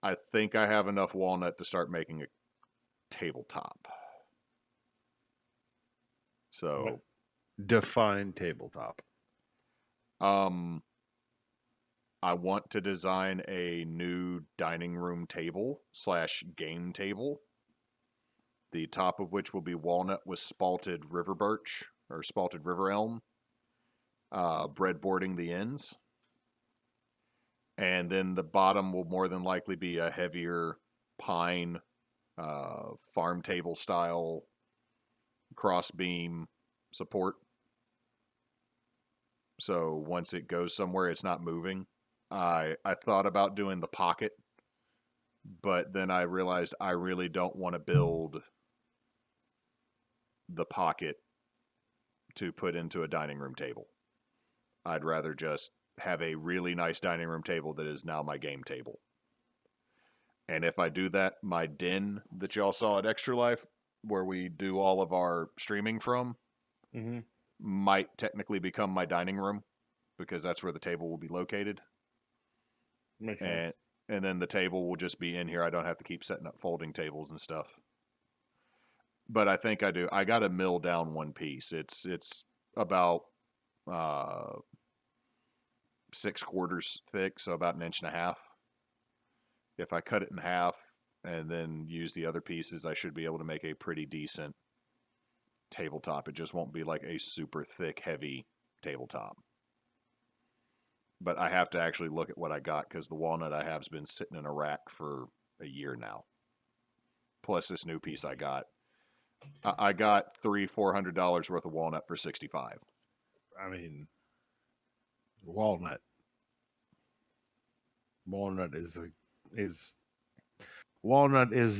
I think I have enough walnut to start making a tabletop. So define tabletop. I want to design a new dining room table / game table. The top of which will be walnut with spalted river birch or spalted river elm, breadboarding the ends. And then the bottom will more than likely be a heavier pine, farm table style cross beam support. So once it goes somewhere, it's not moving. I thought about doing the pocket, but then I realized I really don't want to build the pocket to put into a dining room table. I'd rather just have a really nice dining room table that is now my game table. And if I do that, my den that y'all saw at Extra Life, where we do all of our streaming from, might technically become my dining room, because that's where the table will be located. Makes sense. And then the table will just be in here. I don't have to keep setting up folding tables and stuff. But I think I do. I got to mill down one piece. It's about 6/4 thick, so about 1.5 inches. If I cut it in half and then use the other pieces, I should be able to make a pretty decent tabletop. It just won't be like a super thick, heavy tabletop. But I have to actually look at what I got, because the walnut I have has been sitting in a rack for a year now. Plus this new piece I got. I got $300-400 worth of walnut for $65. I mean, walnut is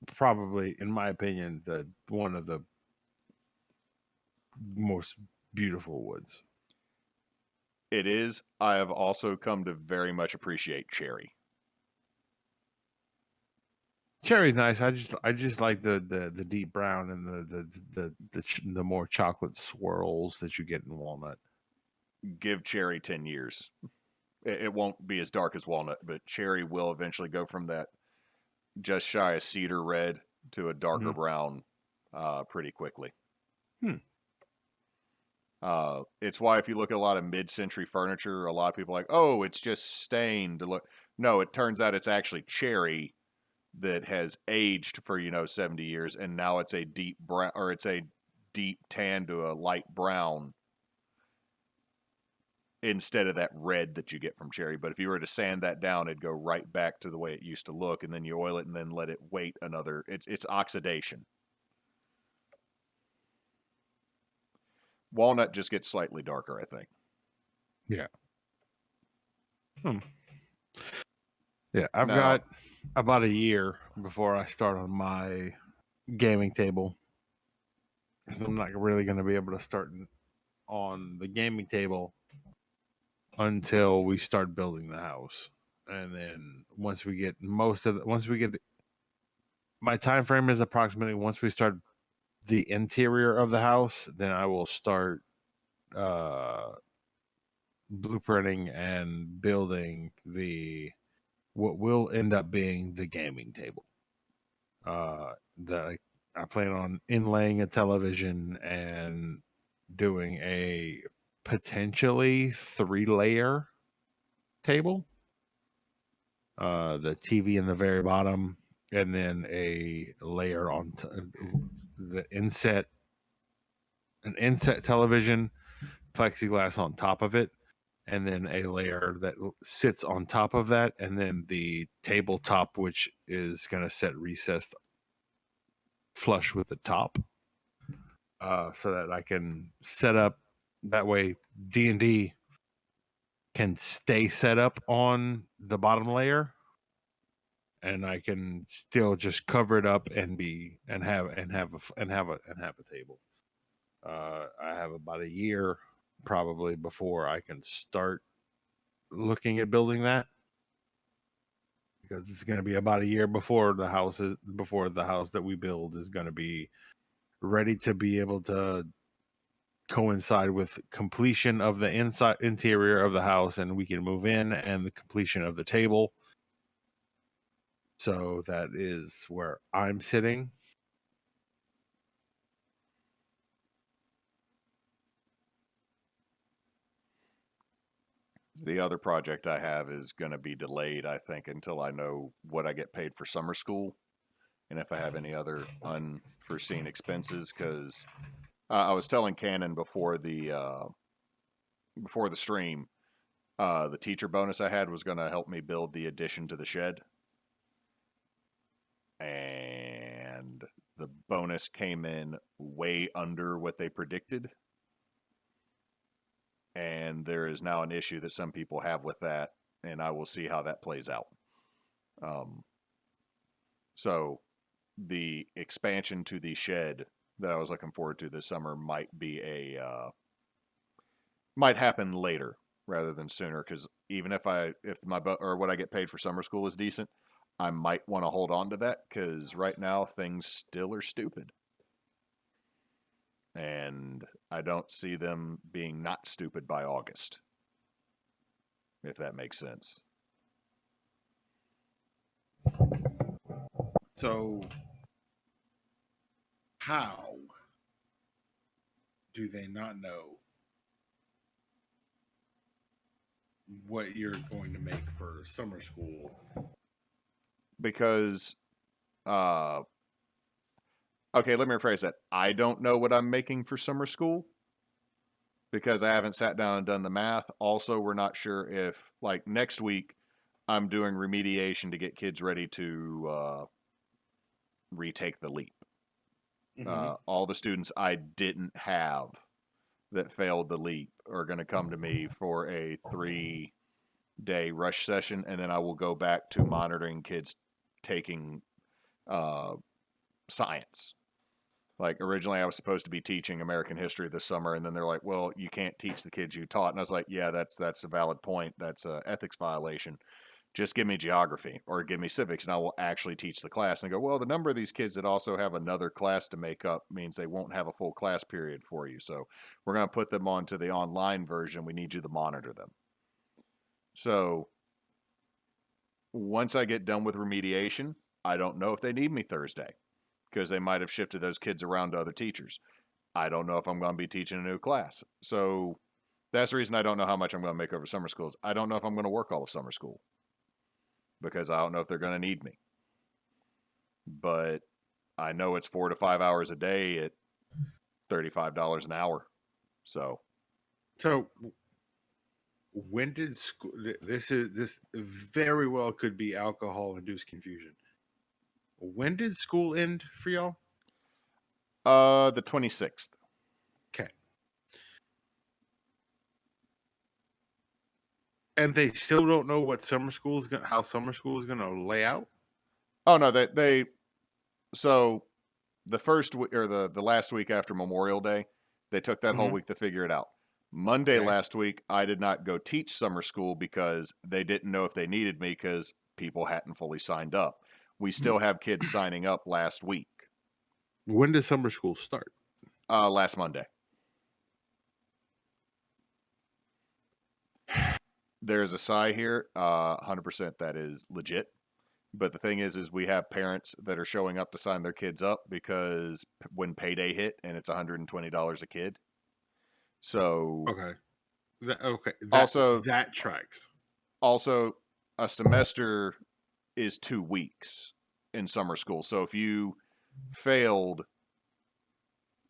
probably, in my opinion, the one of the most beautiful woods. It is. I have also come to very much appreciate cherry. Cherry's nice. I just like the deep brown and the more chocolate swirls that you get in walnut. Give cherry 10 years. It won't be as dark as walnut, but cherry will eventually go from that just shy of cedar red to a darker brown pretty quickly. It's why if you look at a lot of mid-century furniture, a lot of people are like, oh, it's just stained to look. No, it turns out it's actually cherry that has aged for 70 years, and now it's a deep brown, or it's a deep tan to a light brown instead of that red that you get from cherry. But if you were to sand that down, it'd go right back to the way it used to look, and then you oil it and then let it wait another. It's oxidation. Walnut just gets slightly darker, I think. Yeah. Yeah, I've got about a year before I start on my gaming table, because I'm not really going to be able to start on the gaming table until we start building the house. And then once we get my time frame is approximately once we start the interior of the house, then I will start blueprinting and building what will end up being the gaming table. That I plan on inlaying a television and doing a potentially 3-layer table. The TV in the very bottom, and then a layer on the an inset television, plexiglass on top of it, and then a layer that sits on top of that, and then the tabletop, which is going to set recessed flush with the top, so that I can set up. That way, D&D can stay set up on the bottom layer, and I can still just cover it up and have a table. I have about a year probably before I can start looking at building that, because it's going to be about a year before the house that we build is going to be ready to be able to coincide with completion of the interior of the house, and we can move in, and the completion of the table. So that is where I'm sitting. The other project I have is going to be delayed, I think, until I know what I get paid for summer school and if I have any other unforeseen expenses. Because I was telling Cannon before the stream, the teacher bonus I had was going to help me build the addition to the shed, and the bonus came in way under what they predicted. And there is now an issue that some people have with that, and I will see how that plays out. So the expansion to the shed that I was looking forward to this summer might happen later rather than sooner, because even if what I get paid for summer school is decent, I might want to hold on to that, because right now things still are stupid. And I don't see them being not stupid by August, if that makes sense. So, how do they not know what you're going to make for summer school? Because, okay, let me rephrase that. I don't know what I'm making for summer school, because I haven't sat down and done the math. Also, we're not sure if, like, next week I'm doing remediation to get kids ready to retake the leap. Mm-hmm. All the students I didn't have that failed the leap are going to come to me for a 3-day rush session, and then I will go back to monitoring kids taking science. Like, originally I was supposed to be teaching American history this summer, and then they're like, well, you can't teach the kids you taught. And I was like, yeah, that's a valid point. That's an ethics violation. Just give me geography or give me civics, and I will actually teach the class. And they go, well, the number of these kids that also have another class to make up means they won't have a full class period for you. So we're going to put them onto the online version. We need you to monitor them. So once I get done with remediation, I don't know if they need me Thursday, because they might have shifted those kids around to other teachers. I don't know if I'm going to be teaching a new class. So that's the reason I don't know how much I'm going to make over summer schools. I don't know if I'm going to work all of summer school, because I don't know if they're going to need me. But I know it's 4 to 5 hours a day at $35 an hour. So when did school? This very well could be alcohol-induced confusion. When did school end for y'all? The 26th. Okay. And they still don't know what how summer school is going to lay out? Oh no, so the first or the last week after Memorial Day, they took that whole week to figure it out. Monday last week, I did not go teach summer school because they didn't know if they needed me, because people hadn't fully signed up. We still have kids signing up last week. When does summer school start? Last Monday. There's a sigh here. 100% that is legit. But the thing is we have parents that are showing up to sign their kids up because when payday hit and it's $120 a kid. So okay, that tracks. Also, a semester is 2 weeks in summer school. So if you failed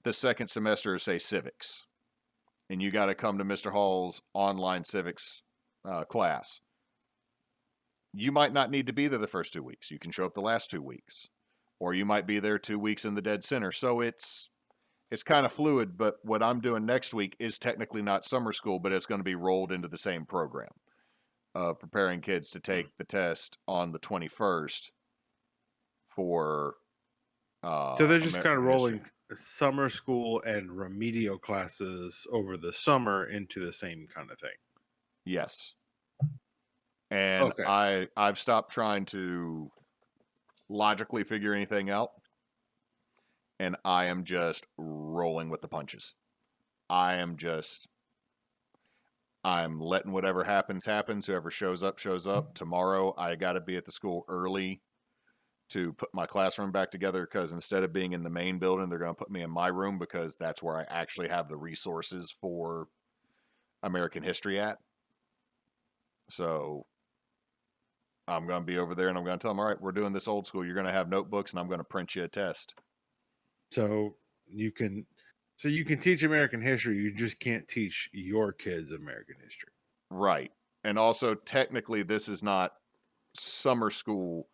the second semester of, say, civics, and you got to come to Mr. Hall's online civics class, you might not need to be there the first 2 weeks. You can show up the last 2 weeks, or you might be there 2 weeks in the dead center. So it's kind of fluid. But what I'm doing next week is technically not summer school, but it's going to be rolled into the same program, preparing kids to take the test on the 21st for So they're just kind of American rolling history. summer school and remedial classes over the summer into the same kind of thing. Yes. And Okay. I've stopped trying to logically figure anything out, and I am just rolling with the punches. I'm letting whatever happens. Whoever shows up, shows up. Tomorrow, I got to be at the school early to put my classroom back together, because instead of being in the main building, they're going to put me in my room, because that's where I actually have the resources for American history at. So I'm going to be over there, and I'm going to tell them, all right, we're doing this old school. You're going to have notebooks, and I'm going to print you a test. So you can teach American history. You just can't teach your kids American history. Right. And also, technically, this is not summer school.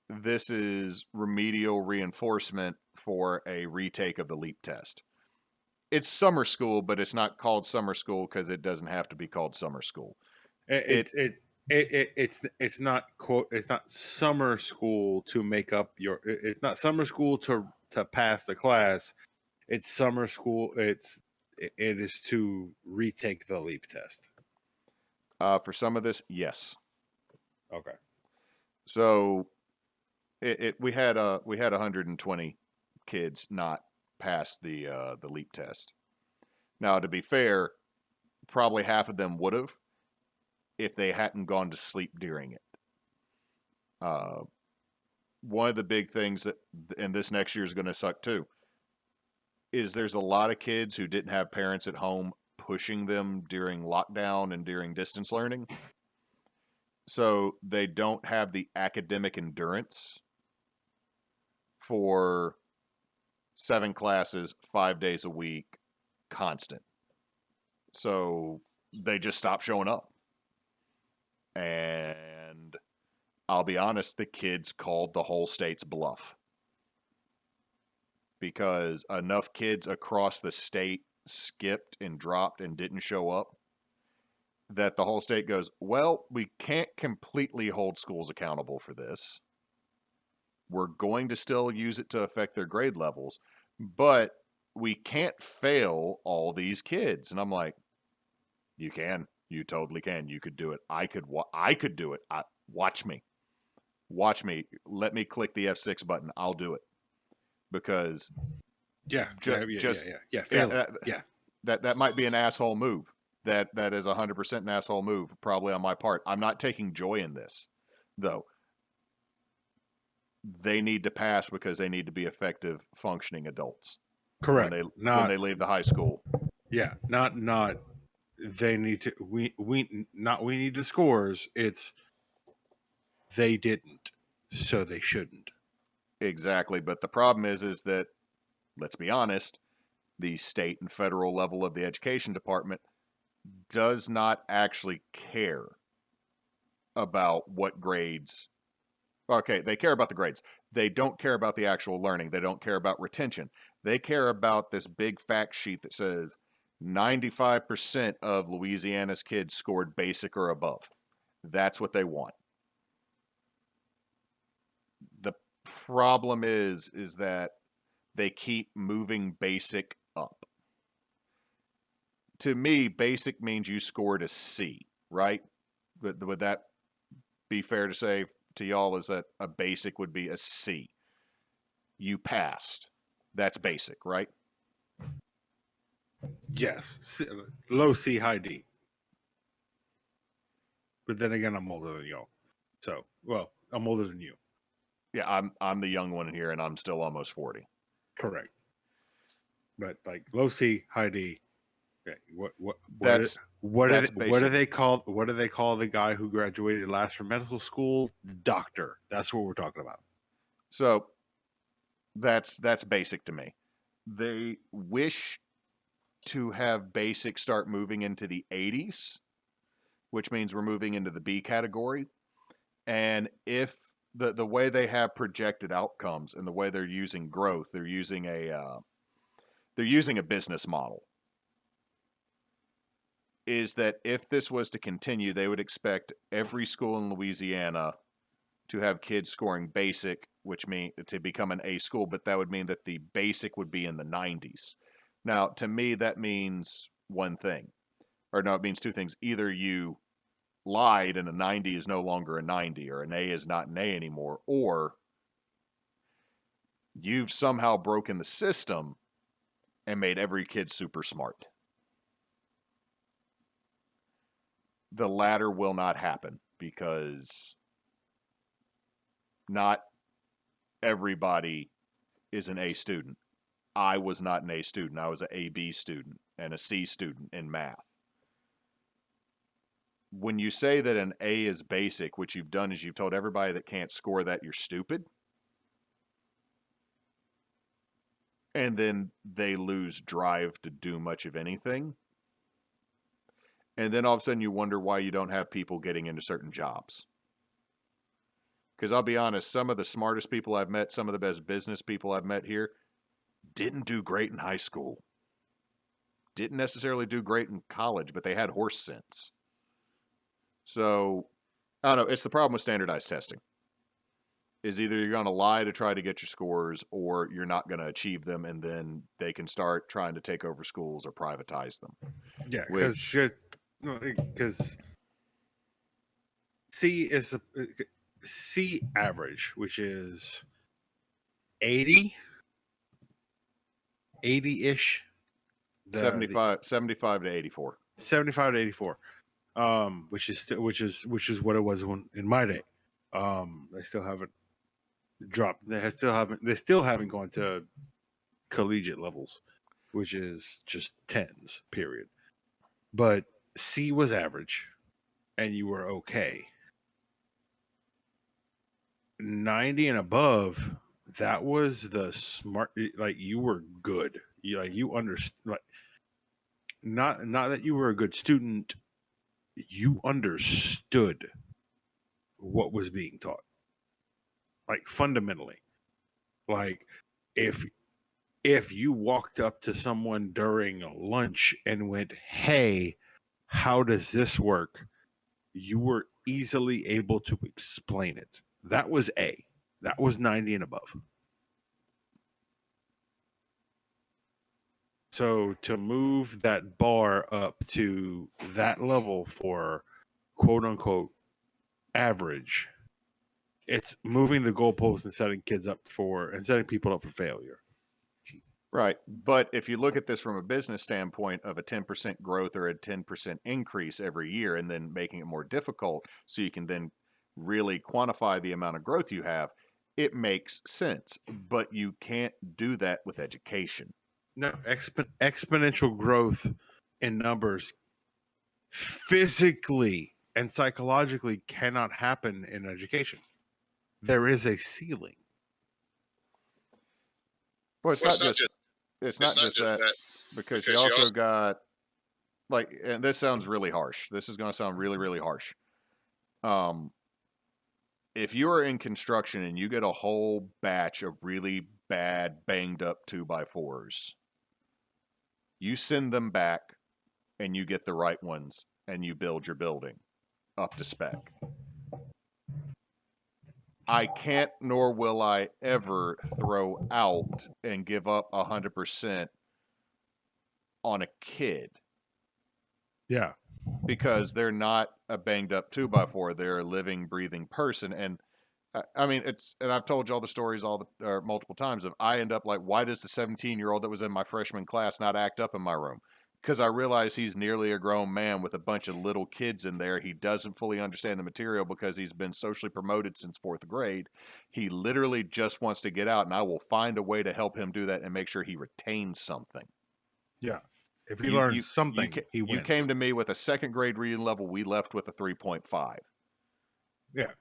This is remedial reinforcement for a retake of the LEAP test. It's summer school, but it's not called summer school because it doesn't have to be called summer school. It's not quote. It's not summer school to make up your. It's not summer school to pass the class. It's summer school. It is to retake the LEAP test. For some of this, yes. Okay. So we had 120 kids not pass the LEAP test. Now, to be fair, probably half of them would have if they hadn't gone to sleep during it. One of the big things that, and this next year is going to suck too, is there's a lot of kids who didn't have parents at home pushing them during lockdown and during distance learning. So they don't have the academic endurance for 7 classes, 5 days a week, constant. So they just stop showing up. And I'll be honest, the kids called the whole state's bluff, because enough kids across the state skipped and dropped and didn't show up that the whole state goes, well, we can't completely hold schools accountable for this. We're going to still use it to affect their grade levels, but we can't fail all these kids. And I'm like, you can. You totally can. You could do it. I could do it. Watch me. Watch me. Let me click the F6 button. I'll do it. Because fail it. That might be an asshole move. That is 100% an asshole move, probably on my part. I'm not taking joy in this, though. They need to pass because they need to be effective, functioning adults. Correct. When they leave the high school. Yeah, not. They need to. We need the scores. It's they didn't, so they shouldn't. Exactly, but the problem is that, let's be honest, the state and federal level of the education department does not actually care about what grades. Okay, they care about the grades. They don't care about the actual learning. They don't care about retention. They care about this big fact sheet that says 95% of Louisiana's kids scored basic or above. That's what they want. The problem is that they keep moving basic up. To me, basic means you scored a C, right? Would that be fair to say to y'all, is that a basic would be a C? You passed. That's basic, right? Yes. Low C, high D. But then again, I'm older than y'all. So, well, I'm older than you. Yeah, I'm the young one here, and I'm still almost 40. Correct. But like low C, high D. Okay. What do they call the guy who graduated last from medical school? Doctor. That's what we're talking about. So that's basic to me. They wish to have basic start moving into the 80s, which means we're moving into the B category. And if the way they have projected outcomes and the way they're using growth, they're using a business model, is that if this was to continue, they would expect every school in Louisiana to have kids scoring basic, which means to become an A school, but that would mean that the basic would be in the 90s. Now, to me, that means one thing, or no, it means two things. Either you lied and a 90 is no longer a 90, or an A is not an A anymore, or you've somehow broken the system and made every kid super smart. The latter will not happen because not everybody is an A student. I was not an A student. I was an AB student and a C student in math. When you say that an A is basic, what you've done is you've told everybody that can't score that you're stupid. And then they lose drive to do much of anything. And then all of a sudden you wonder why you don't have people getting into certain jobs. Because I'll be honest, some of the smartest people I've met, some of the best business people I've met here, didn't do great in high school. Didn't necessarily do great in college, but they had horse sense. So, I don't know, it's the problem with standardized testing. Is either you're going to lie to try to get your scores, or you're not going to achieve them, and then they can start trying to take over schools or privatize them. Yeah, because C average, which is 80-ish. 75 to 84. 75 to 84. Which is what it was in my day. They still haven't dropped. They still haven't gone to collegiate levels, which is just tens, period. But C was average, and you were okay. 90 and above, that was the smart. Like, you were good. You understood. Like, not that you were a good student. You understood what was being taught. Like, fundamentally. Like, if you walked up to someone during lunch and went, "Hey, how does this work?" you were easily able to explain it. That was A. That was 90 and above. So to move that bar up to that level for quote unquote average, it's moving the goalposts and setting people up for failure. Right. But if you look at this from a business standpoint of a 10% growth or a 10% increase every year, and then making it more difficult so you can then really quantify the amount of growth you have, it makes sense. But you can't do that with education. No, exponential growth in numbers physically and psychologically cannot happen in education. There is a ceiling. Well, it's not just that, because you also got, like, and this sounds really harsh. This is going to sound really, really harsh. If you are in construction and you get a whole batch of really bad, banged up 2x4s, you send them back and you get the right ones and you build your building up to spec. I can't, nor will I ever throw out and give up 100% on a kid. Yeah. Because they're not a banged up 2x4. They're a living, breathing person. And I mean, and I've told you all the stories multiple times of, I end up like, why does the 17-year-old that was in my freshman class not act up in my room? Because I realize he's nearly a grown man with a bunch of little kids in there. He doesn't fully understand the material because he's been socially promoted since 4th grade. He literally just wants to get out, and I will find a way to help him do that and make sure he retains something. Yeah. If he learns something, he wins. You came to me with a 2nd grade reading level. We left with a 3.5. Yeah.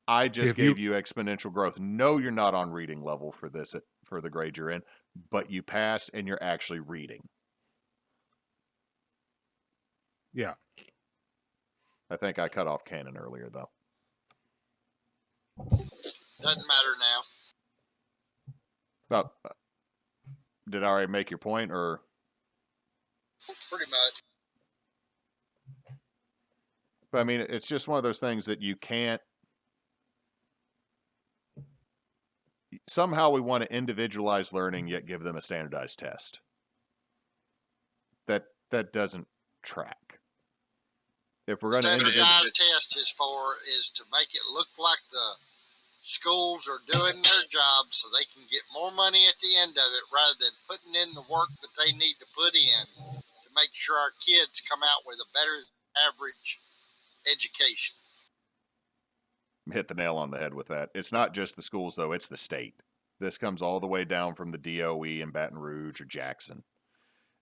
I just gave you exponential growth. No, you're not on reading level for the grade you're in, but you passed and you're actually reading. Yeah. I think I cut off Cannon earlier, though. Doesn't matter now. Oh, did I already make your point, or? Pretty much. But I mean, it's just one of those things that you can't somehow we want to individualize learning yet give them a standardized test. That doesn't track. If we're going to standardized test is to make it look like the schools are doing their job so they can get more money at the end of it rather than putting in the work that they need to put in to make sure our kids come out with a better average education. hit the nail on the head with that. It's not just the schools, though. It's the state. This comes all the way down from the DOE in Baton Rouge or Jackson.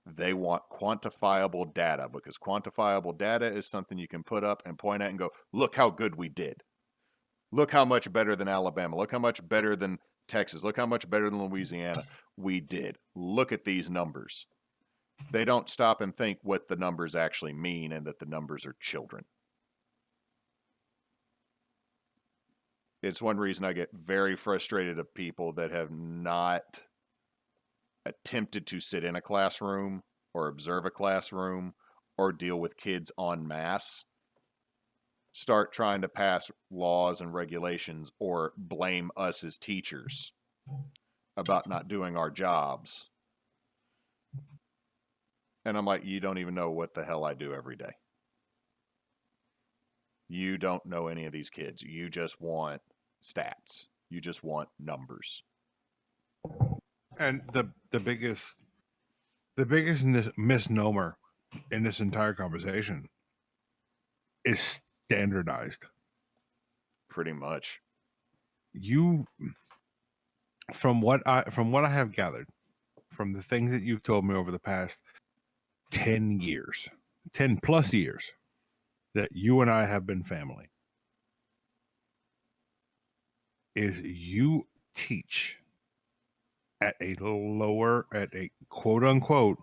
They want quantifiable data because quantifiable data is something you can put up and point at and go, look how good we did. Look how much better than Alabama. Look how much better than Texas. Look how much better than Louisiana we did. Look at these numbers. They don't stop and think what the numbers actually mean and that the numbers are children. It's one reason I get very frustrated of people that have not attempted to sit in a classroom or observe a classroom or deal with kids en masse, start trying to pass laws and regulations or blame us as teachers about not doing our jobs. And I'm like, you don't even know what the hell I do every day. You don't know any of these kids. You just want stats. You just want numbers. And the biggest misnomer in this entire conversation is standardized. Pretty much. From what I have gathered from the things that you've told me over the past 10 plus years that you and I have been family, is you teach at a quote unquote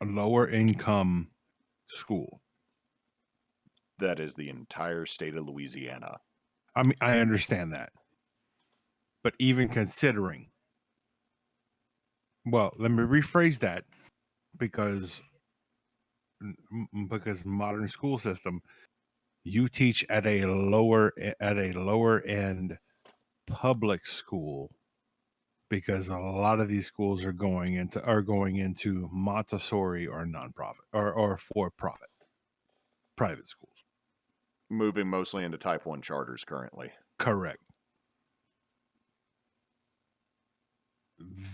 a lower income school. That is the entire state of Louisiana. I mean, I understand that. But even considering, well, let me rephrase that because modern school system, you teach at a lower end public school because a lot of these schools are going into Montessori or nonprofit or for profit private schools. Moving mostly into type 1 charters currently. Correct.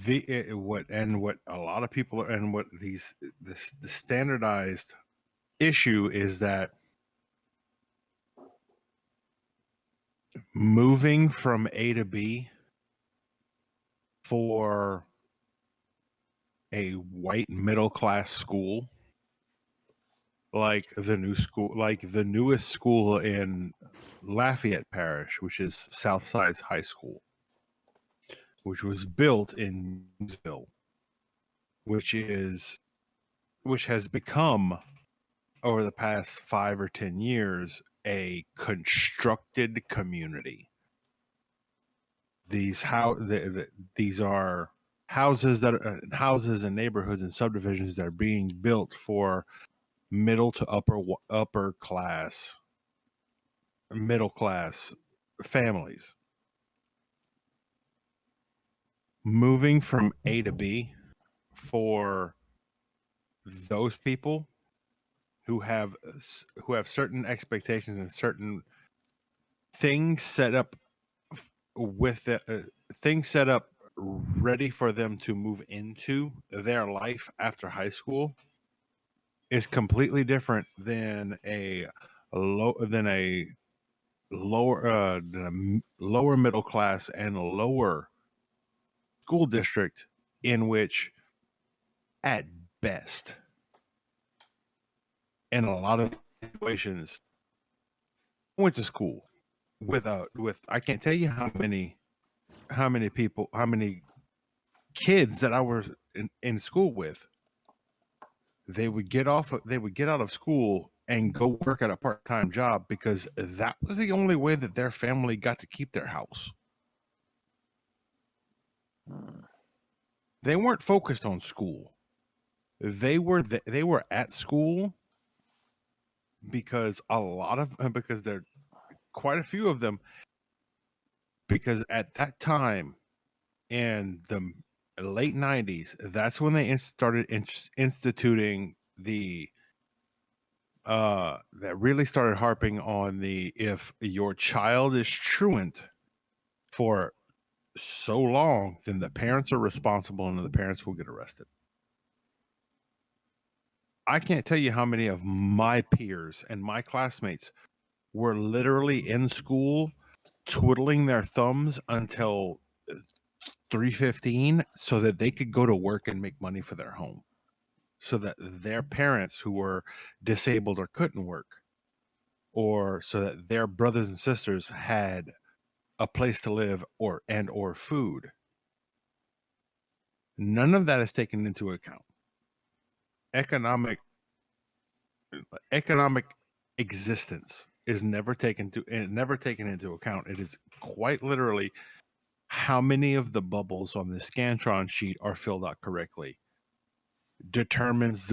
What a lot of people are, and what the standardized issue is that moving from A to B for a white middle class school, like the newest school in Lafayette Parish, which is Southside High School, which was built in Gainesville, which has become over the past 5 or 10 years a constructed community. These these are houses and neighborhoods and subdivisions that are being built for middle to upper class, middle class families. Moving from A to B for those people who have certain expectations and certain things set up things set up ready for them to move into their life after high school is completely different than a lower middle class and lower school district, in which at best in a lot of situations I went to school with I can't tell you how many kids that I was in school with. They would get out of school and go work at a part-time job because that was the only way that their family got to keep their house. They weren't focused on school. They were at school because quite a few of them because at that time in the late 90s, that's when they started instituting the that really started harping on the, if your child is truant for so long, then the parents are responsible and the parents will get arrested. I can't tell you how many of my peers and my classmates were literally in school twiddling their thumbs until 3:15 so that they could go to work and make money for their home, so that their parents who were disabled or couldn't work, or so that their brothers and sisters had a place to live or food. None of that is taken into account. Economic existence is never taken into account. It is quite literally how many of the bubbles on the Scantron sheet are filled out correctly determines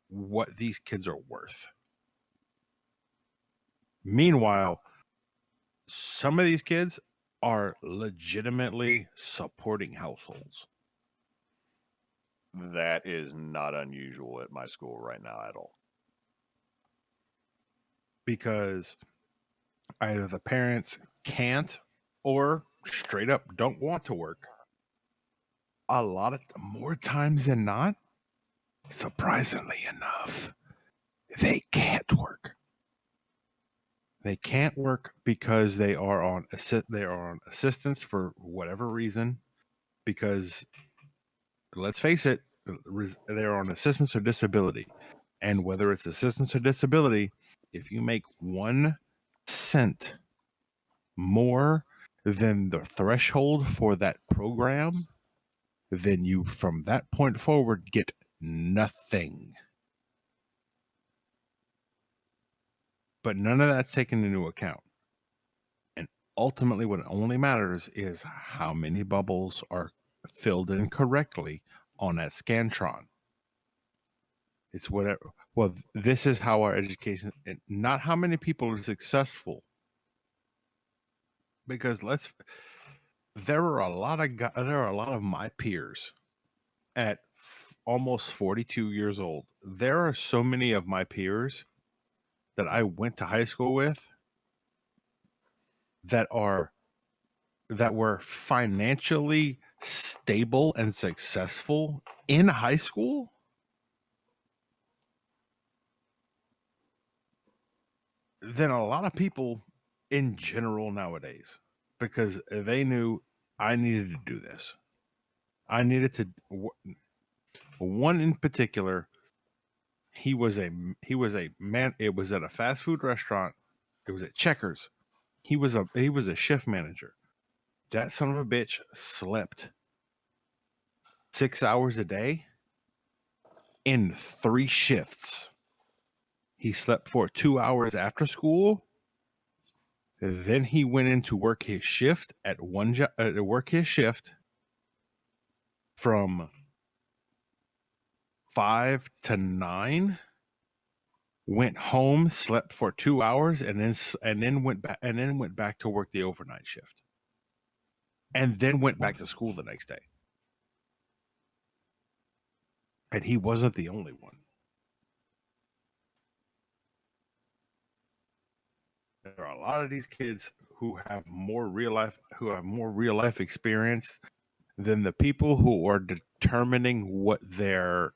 what these kids are worth. Meanwhile, some of these kids are legitimately supporting households. That is not unusual at my school right now at all. Because either the parents can't or straight up don't want to work. A lot of more times than not, surprisingly enough, they can't work. They can't work because they are on assistance for whatever reason. Because let's face it, they're on assistance or disability, and whether it's assistance or disability, if you make 1 cent more than the threshold for that program, then you, from that point forward, get nothing. But none of that's taken into account. And ultimately, what only matters is how many bubbles are filled in correctly on that Scantron. It's whatever. Well, this is how our education, not how many people are successful. Because there are a lot of my peers at almost 42 years old. There are so many of my peers that I went to high school with that were financially stable and successful in high school than a lot of people in general nowadays, because they knew I needed to do this. I needed to. One in particular, he was a man. It was at a fast food restaurant. It was at Checkers. He was a shift manager. That son of a bitch slept 6 hours a day in 3 shifts. He slept for 2 hours after school. Then he went in to work his shift from 5 to 9. Went home, slept for 2 hours, and then went back to work the overnight shift. And then went back to school the next day. And he wasn't the only one. There are a lot of these kids who have more real life experience than the people who are determining what their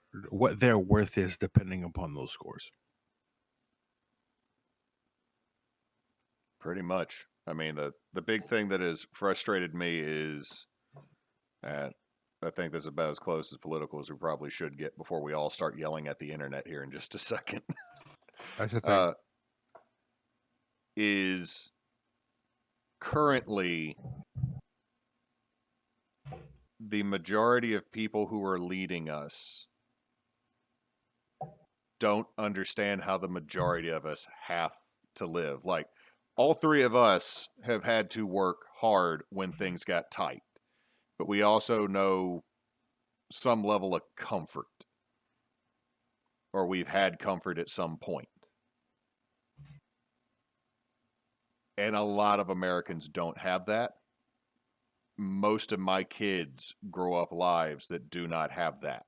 worth is depending upon those scores. Pretty much. I mean, the big thing that has frustrated me is, I think this is about as close as political as we probably should get before we all start yelling at the internet here in just a second. That's the thing. Is currently the majority of people who are leading us don't understand how the majority of us have to live. Like, all 3 of us have had to work hard when things got tight, but we also know some level of comfort, or we've had comfort at some point. And a lot of Americans don't have that. Most of my kids grow up lives that do not have that.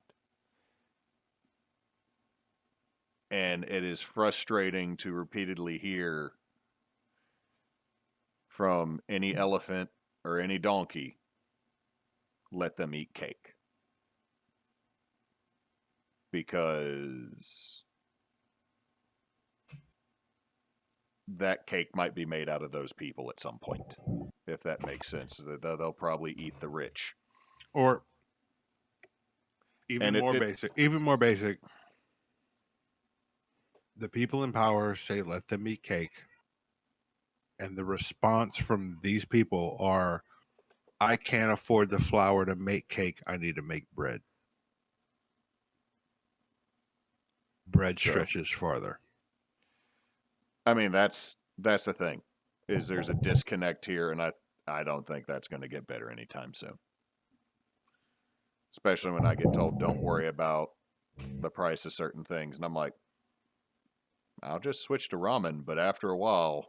And it is frustrating to repeatedly hear from any elephant or any donkey, let them eat cake. Because that cake might be made out of those people at some point, if that makes sense. They'll probably eat the rich. Or even more basic, the people in power say let them eat cake. And the response from these people are, I can't afford the flour to make cake. I need to make bread. Bread stretches farther. I mean, that's the thing, is there's a disconnect here, and I don't think that's going to get better anytime soon. Especially when I get told, don't worry about the price of certain things. And I'm like, I'll just switch to ramen, but after a while,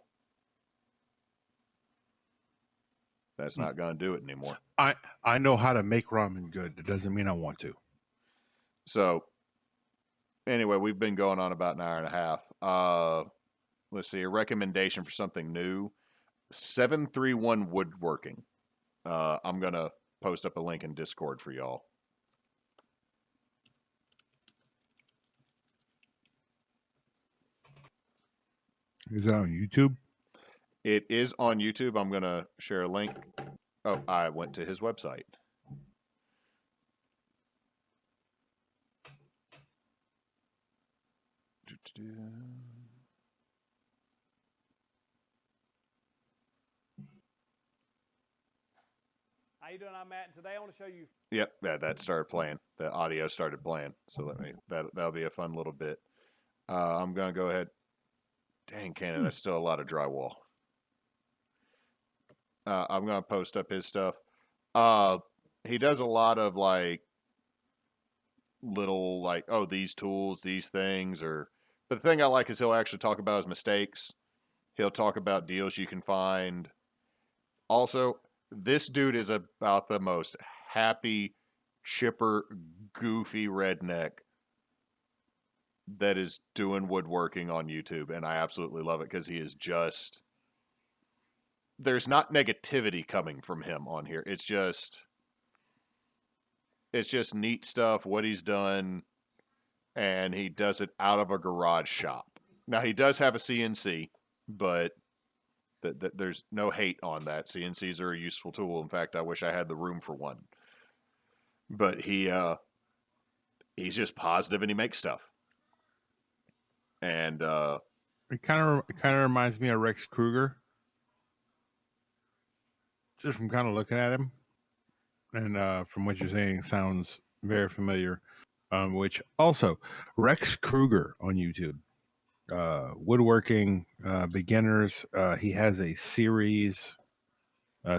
that's not going to do it anymore. I know how to make ramen good. It doesn't mean I want to. So, anyway, we've been going on about an hour and a half. Let's see, a recommendation for something new. 731 Woodworking. I'm going to post up a link in Discord for y'all. Is that on YouTube? It is on YouTube. I'm going to share a link. Oh, I went to his website. How you doing? I'm Matt, and today I want to show you. Yep, yeah, that started playing. The audio started playing. So that'll be a fun little bit. I'm going to go ahead. Dang, Canada, that's still a lot of drywall. I'm going to post up his stuff. He does a lot of like little like, oh, these tools, these things, or but the thing I like is he'll actually talk about his mistakes. He'll talk about deals you can find. Also, this dude is about the most happy, chipper, goofy redneck that is doing woodworking on YouTube, and I absolutely love it because he is just, there's not negativity coming from him on here. It's just neat stuff, what he's done, and he does it out of a garage shop. Now, he does have a CNC, but there's no hate on that. CNCs are a useful tool. In fact, I wish I had the room for one. But he's just positive and he makes stuff. And it kind of reminds me of Rex Kruger. Just from kind of looking at him, and from what you're saying, sounds very familiar. Which also, Rex Kruger on YouTube, woodworking beginners. He has a series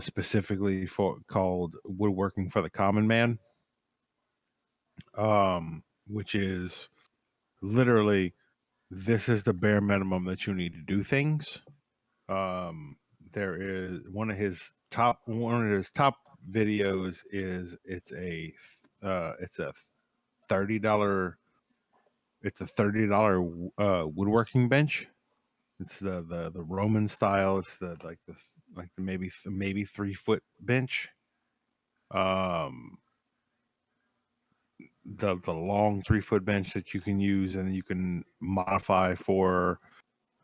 specifically called "Woodworking for the Common Man," which is literally, this is the bare minimum that you need to do things. There is one of his top videos is it's a $30 woodworking bench. It's the Roman style. It's the maybe 3-foot bench. The long 3-foot bench that you can use and you can modify for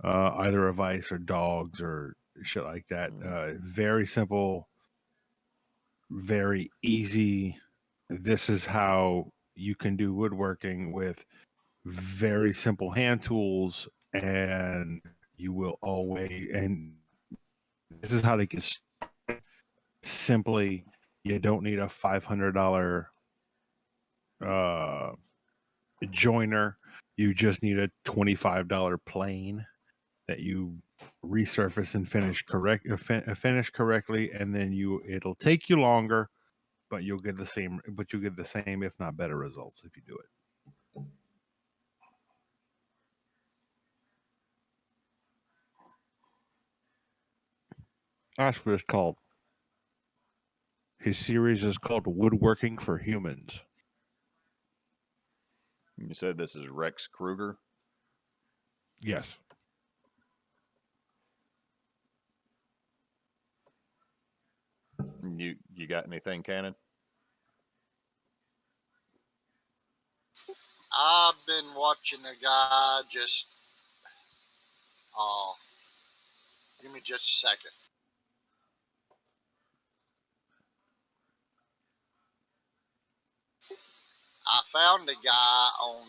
either a vice or dogs or shit like that. Very simple, very easy. This is how you can do woodworking with very simple hand tools, and you will always. And this is how to get started. Simply, you don't need a $500 joiner. You just need a $25 plane that you resurface and finish correctly, and then it'll take you longer, but you'll get the same, if not better results if you do it. That's what it's called. His series is called Woodworking for Humans. You said this is Rex Kruger? Yes. You got anything, Cannon? I've been watching a guy just, give me just a second. I found a guy on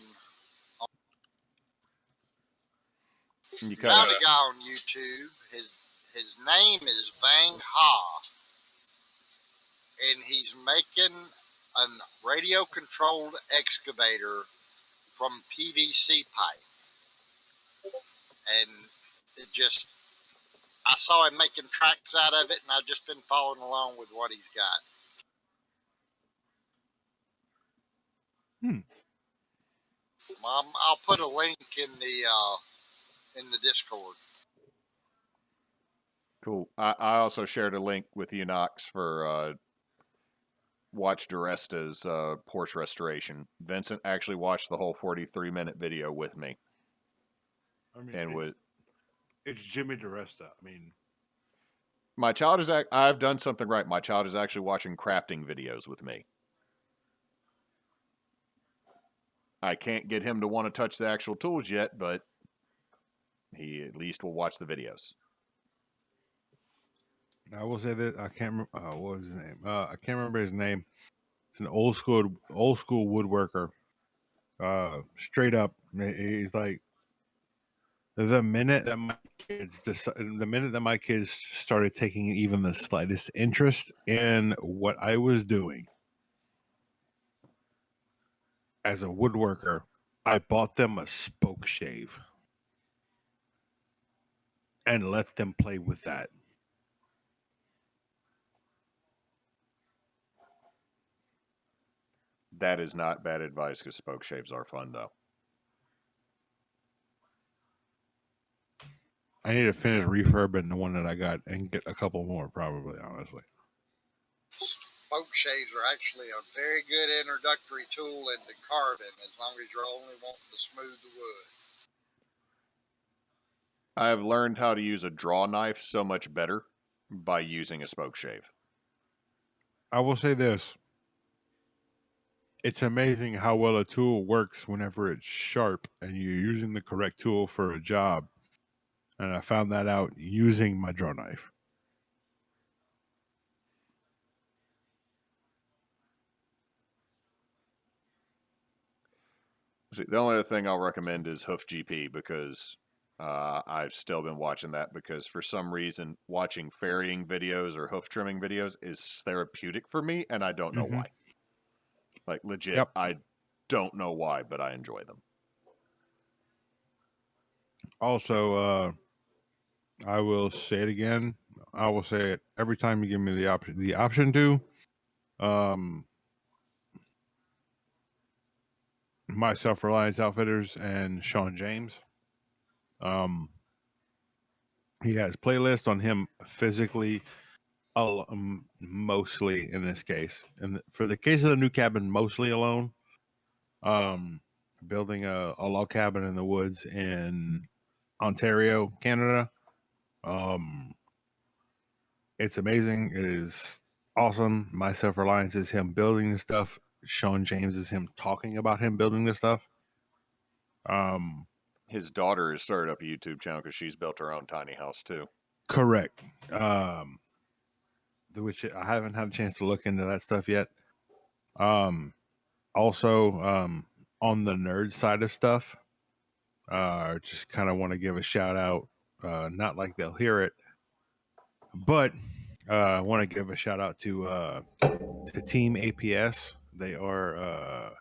YouTube. His name is Vang Ha, and he's making a radio controlled excavator from PVC pipe. And it just, I saw him making tracks out of it, and I've just been following along with what he's got. I'll put a link in the Discord. Cool. I also shared a link with you, Nox, for watch DeResta's Porsche restoration. Vincent actually watched the whole 43-minute video with me. I mean, and it's Jimmy DeResta. I mean, my child is. I've done something right. My child is actually watching crafting videos with me. I can't get him to want to touch the actual tools yet, but he at least will watch the videos. I will say that I can't remember what was his name. I can't remember his name. It's an old school woodworker. Straight up, he's like the minute that my kids started taking even the slightest interest in what I was doing as a woodworker, I bought them a spoke shave and let them play with that. That is not bad advice because spoke shaves are fun, though. I need to finish refurbing the one that I got and get a couple more, probably, honestly. Spoke shaves are actually a very good introductory tool into carving, as long as you're only wanting to smooth the wood. I have learned how to use a draw knife so much better by using a spoke shave. I will say this. It's amazing how well a tool works whenever it's sharp and you're using the correct tool for a job. And I found that out using my draw knife. See, the only other thing I'll recommend is Hoof GP because I've still been watching that because for some reason watching ferrying videos or hoof trimming videos is therapeutic for me, and I don't know why. Like legit, Yep. I don't know why, but I enjoy them. Also, I will say it again. I will say it every time you give me the option to. My Self-Reliance Outfitters and Sean James. He has playlists on him physically, mostly in this case. And for the case of the new cabin, mostly alone. Building a log cabin in the woods in Ontario, Canada. It's amazing. It is awesome. My Self-Reliance is him building the stuff. Sean James is him talking about him building the stuff. His daughter has started up a YouTube channel because she's built her own tiny house too. Correct. Which I haven't had a chance to look into that stuff yet. Also, on the nerd side of stuff, just kind of want to give a shout out. Not like they'll hear it, but I want to give a shout out to Team APS. They are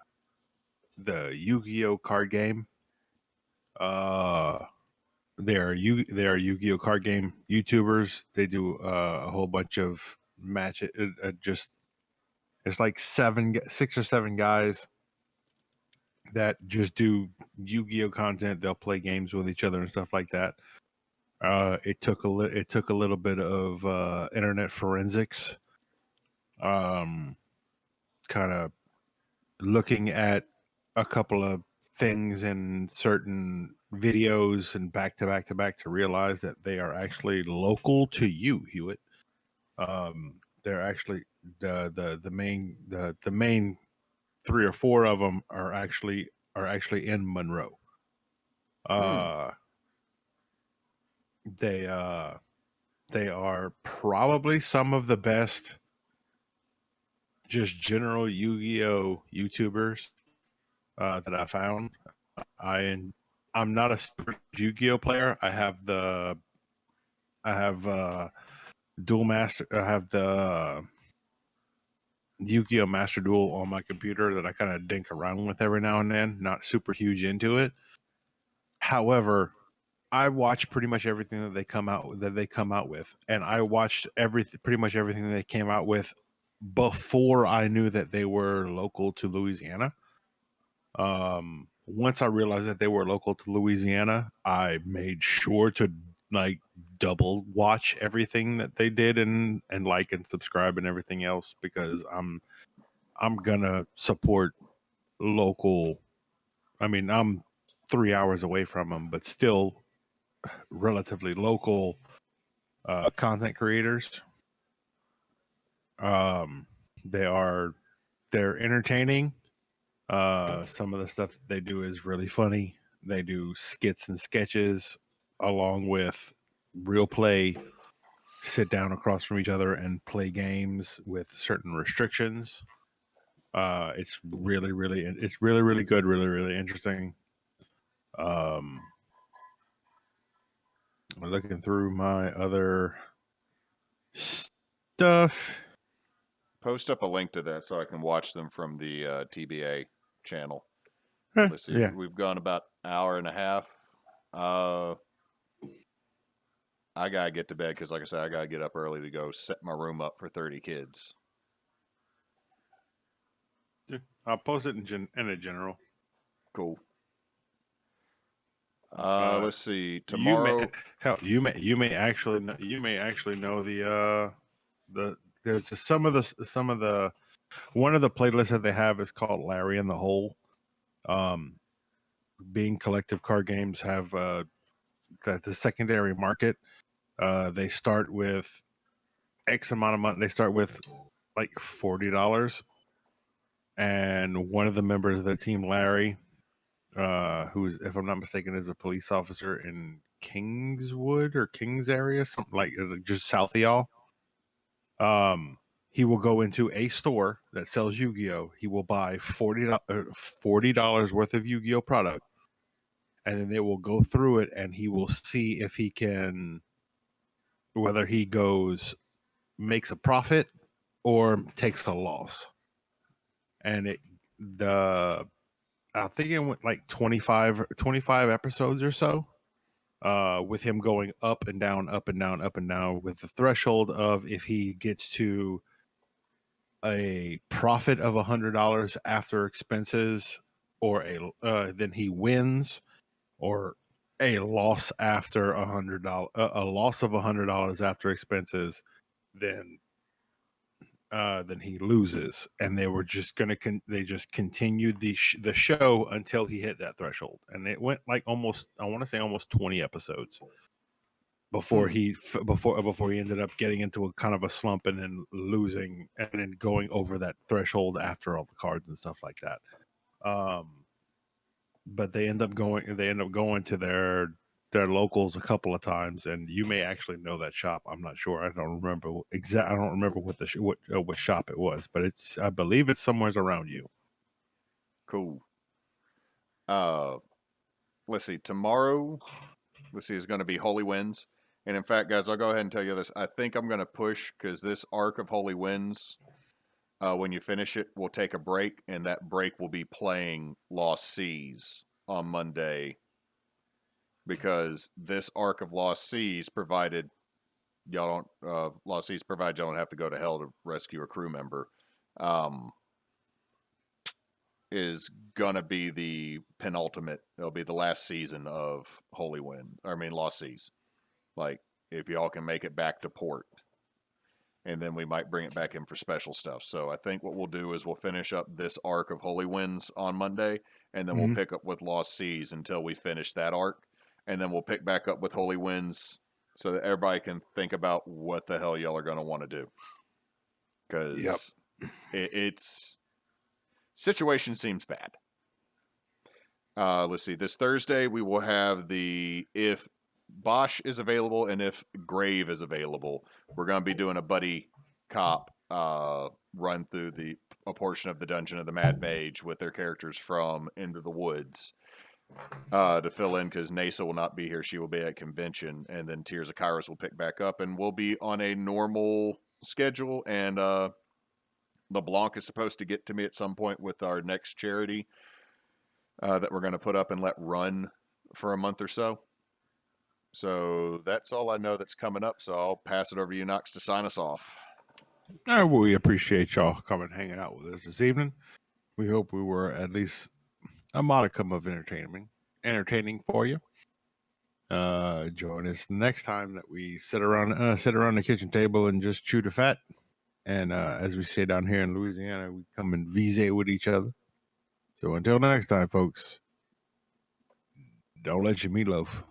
the Yu-Gi-Oh card game. They are Yu-Gi-Oh card game YouTubers. They do a whole bunch of matches. Just it's like 6 or 7 guys that just do Yu-Gi-Oh content. They'll play games with each other and stuff like that. It took a little bit of internet forensics, kind of looking at a couple of things in certain videos and back to back to back to realize that they are actually local to you, Hewitt. They're actually the main 3 or 4 of them are actually in Monroe. They are probably some of the best just general Yu-Gi-Oh YouTubers that I found. I'm not a super Yu-Gi-Oh player. I have Duel Master. I have the Yu-Gi-Oh Master Duel on my computer that I kind of dink around with every now and then. Not super huge into it. However, I watch pretty much everything that they come out with, and I watched pretty much everything that they came out with before I knew that they were local to Louisiana. Once I realized that they were local to Louisiana, I made sure to like double watch everything that they did and like and subscribe and everything else because I'm gonna support local. I mean, I'm 3 hours away from them, but still relatively local content creators. Um, they're entertaining. Some of the stuff they do is really funny. They do skits and sketches along with real play, sit down across from each other and play games with certain restrictions. It's really good, really interesting. Um, looking through my other stuff. Post up a link to that so I can watch them from the TBA channel. Let's see. Yeah. We've gone about an hour and a half. I gotta get to bed because, like I said, I gotta get up early to go set my room up for 30 kids. I'll post it in a general. Cool. Let's see. Tomorrow, you may actually know the there's some of the one of the playlists that they have is called Larry and the Hole. Being collective card games have the secondary market. They start with X amount of money. They start with like $40, and one of the members of the team, Larry, who's, if I'm not mistaken, is a police officer in Kingswood or Kings area, something like just south of y'all. He will go into a store that sells Yu-Gi-Oh. He will buy $40 worth of Yu-Gi-Oh product, and then they will go through it, and he will see if he can, whether he makes a profit or takes a loss. And I think it went like 25 episodes or so, with him going up and down, up and down, up and down, with the threshold of if he gets to a profit of $100 after expenses, or then he wins, or a loss after $100, a loss of $100 after expenses, then he loses. And they were just gonna they just continued the show until he hit that threshold, and it went like almost, I want to say almost 20 episodes before he ended up getting into a kind of a slump and then losing and then going over that threshold after all the cards and stuff like that. But they end up going to their locals a couple of times, and you may actually know that shop. I'm not sure. I don't remember what shop it was, but I believe it's somewhere around you. cool. Let's see. Tomorrow, is going to be Holy Winds. And in fact, guys, I'll go ahead and tell you this. I think I'm going to push because this arc of Holy Winds, when you finish it, we'll take a break, and that break will be playing Lost Seas on Monday. Because this arc of Lost Seas provided y'all don't have to go to hell to rescue a crew member, is gonna be the penultimate. It'll be the last season of Lost Seas. like if y'all can make it back to port. And then we might bring it back in for special stuff. So I think what we'll do is we'll finish up this arc of Holy Winds on Monday, and then we'll pick up with Lost Seas until we finish that arc. And then we'll pick back up with Holy Winds so that everybody can think about what the hell y'all are going to want to do. Because it's situation seems bad. Let's see. This Thursday we will have if Bosch is available and if Grave is available, we're going to be doing a buddy cop run through a portion of the Dungeon of the Mad Mage with their characters from Into the Woods to fill in because Nasa will not be here. She will be at convention, and then Tears of Kairos will pick back up, and we'll be on a normal schedule. And LeBlanc is supposed to get to me at some point with our next charity that we're going to put up and let run for a month or so. So that's all I know that's coming up. So I'll pass it over to you, Nox, to sign us off. We appreciate y'all coming hanging out with us this evening. We hope we were at least a modicum of entertaining for you. Join us next time that we sit around the kitchen table and just chew the fat. And as we say down here in Louisiana, we come and vise with each other. So until next time, folks, don't let your meatloaf.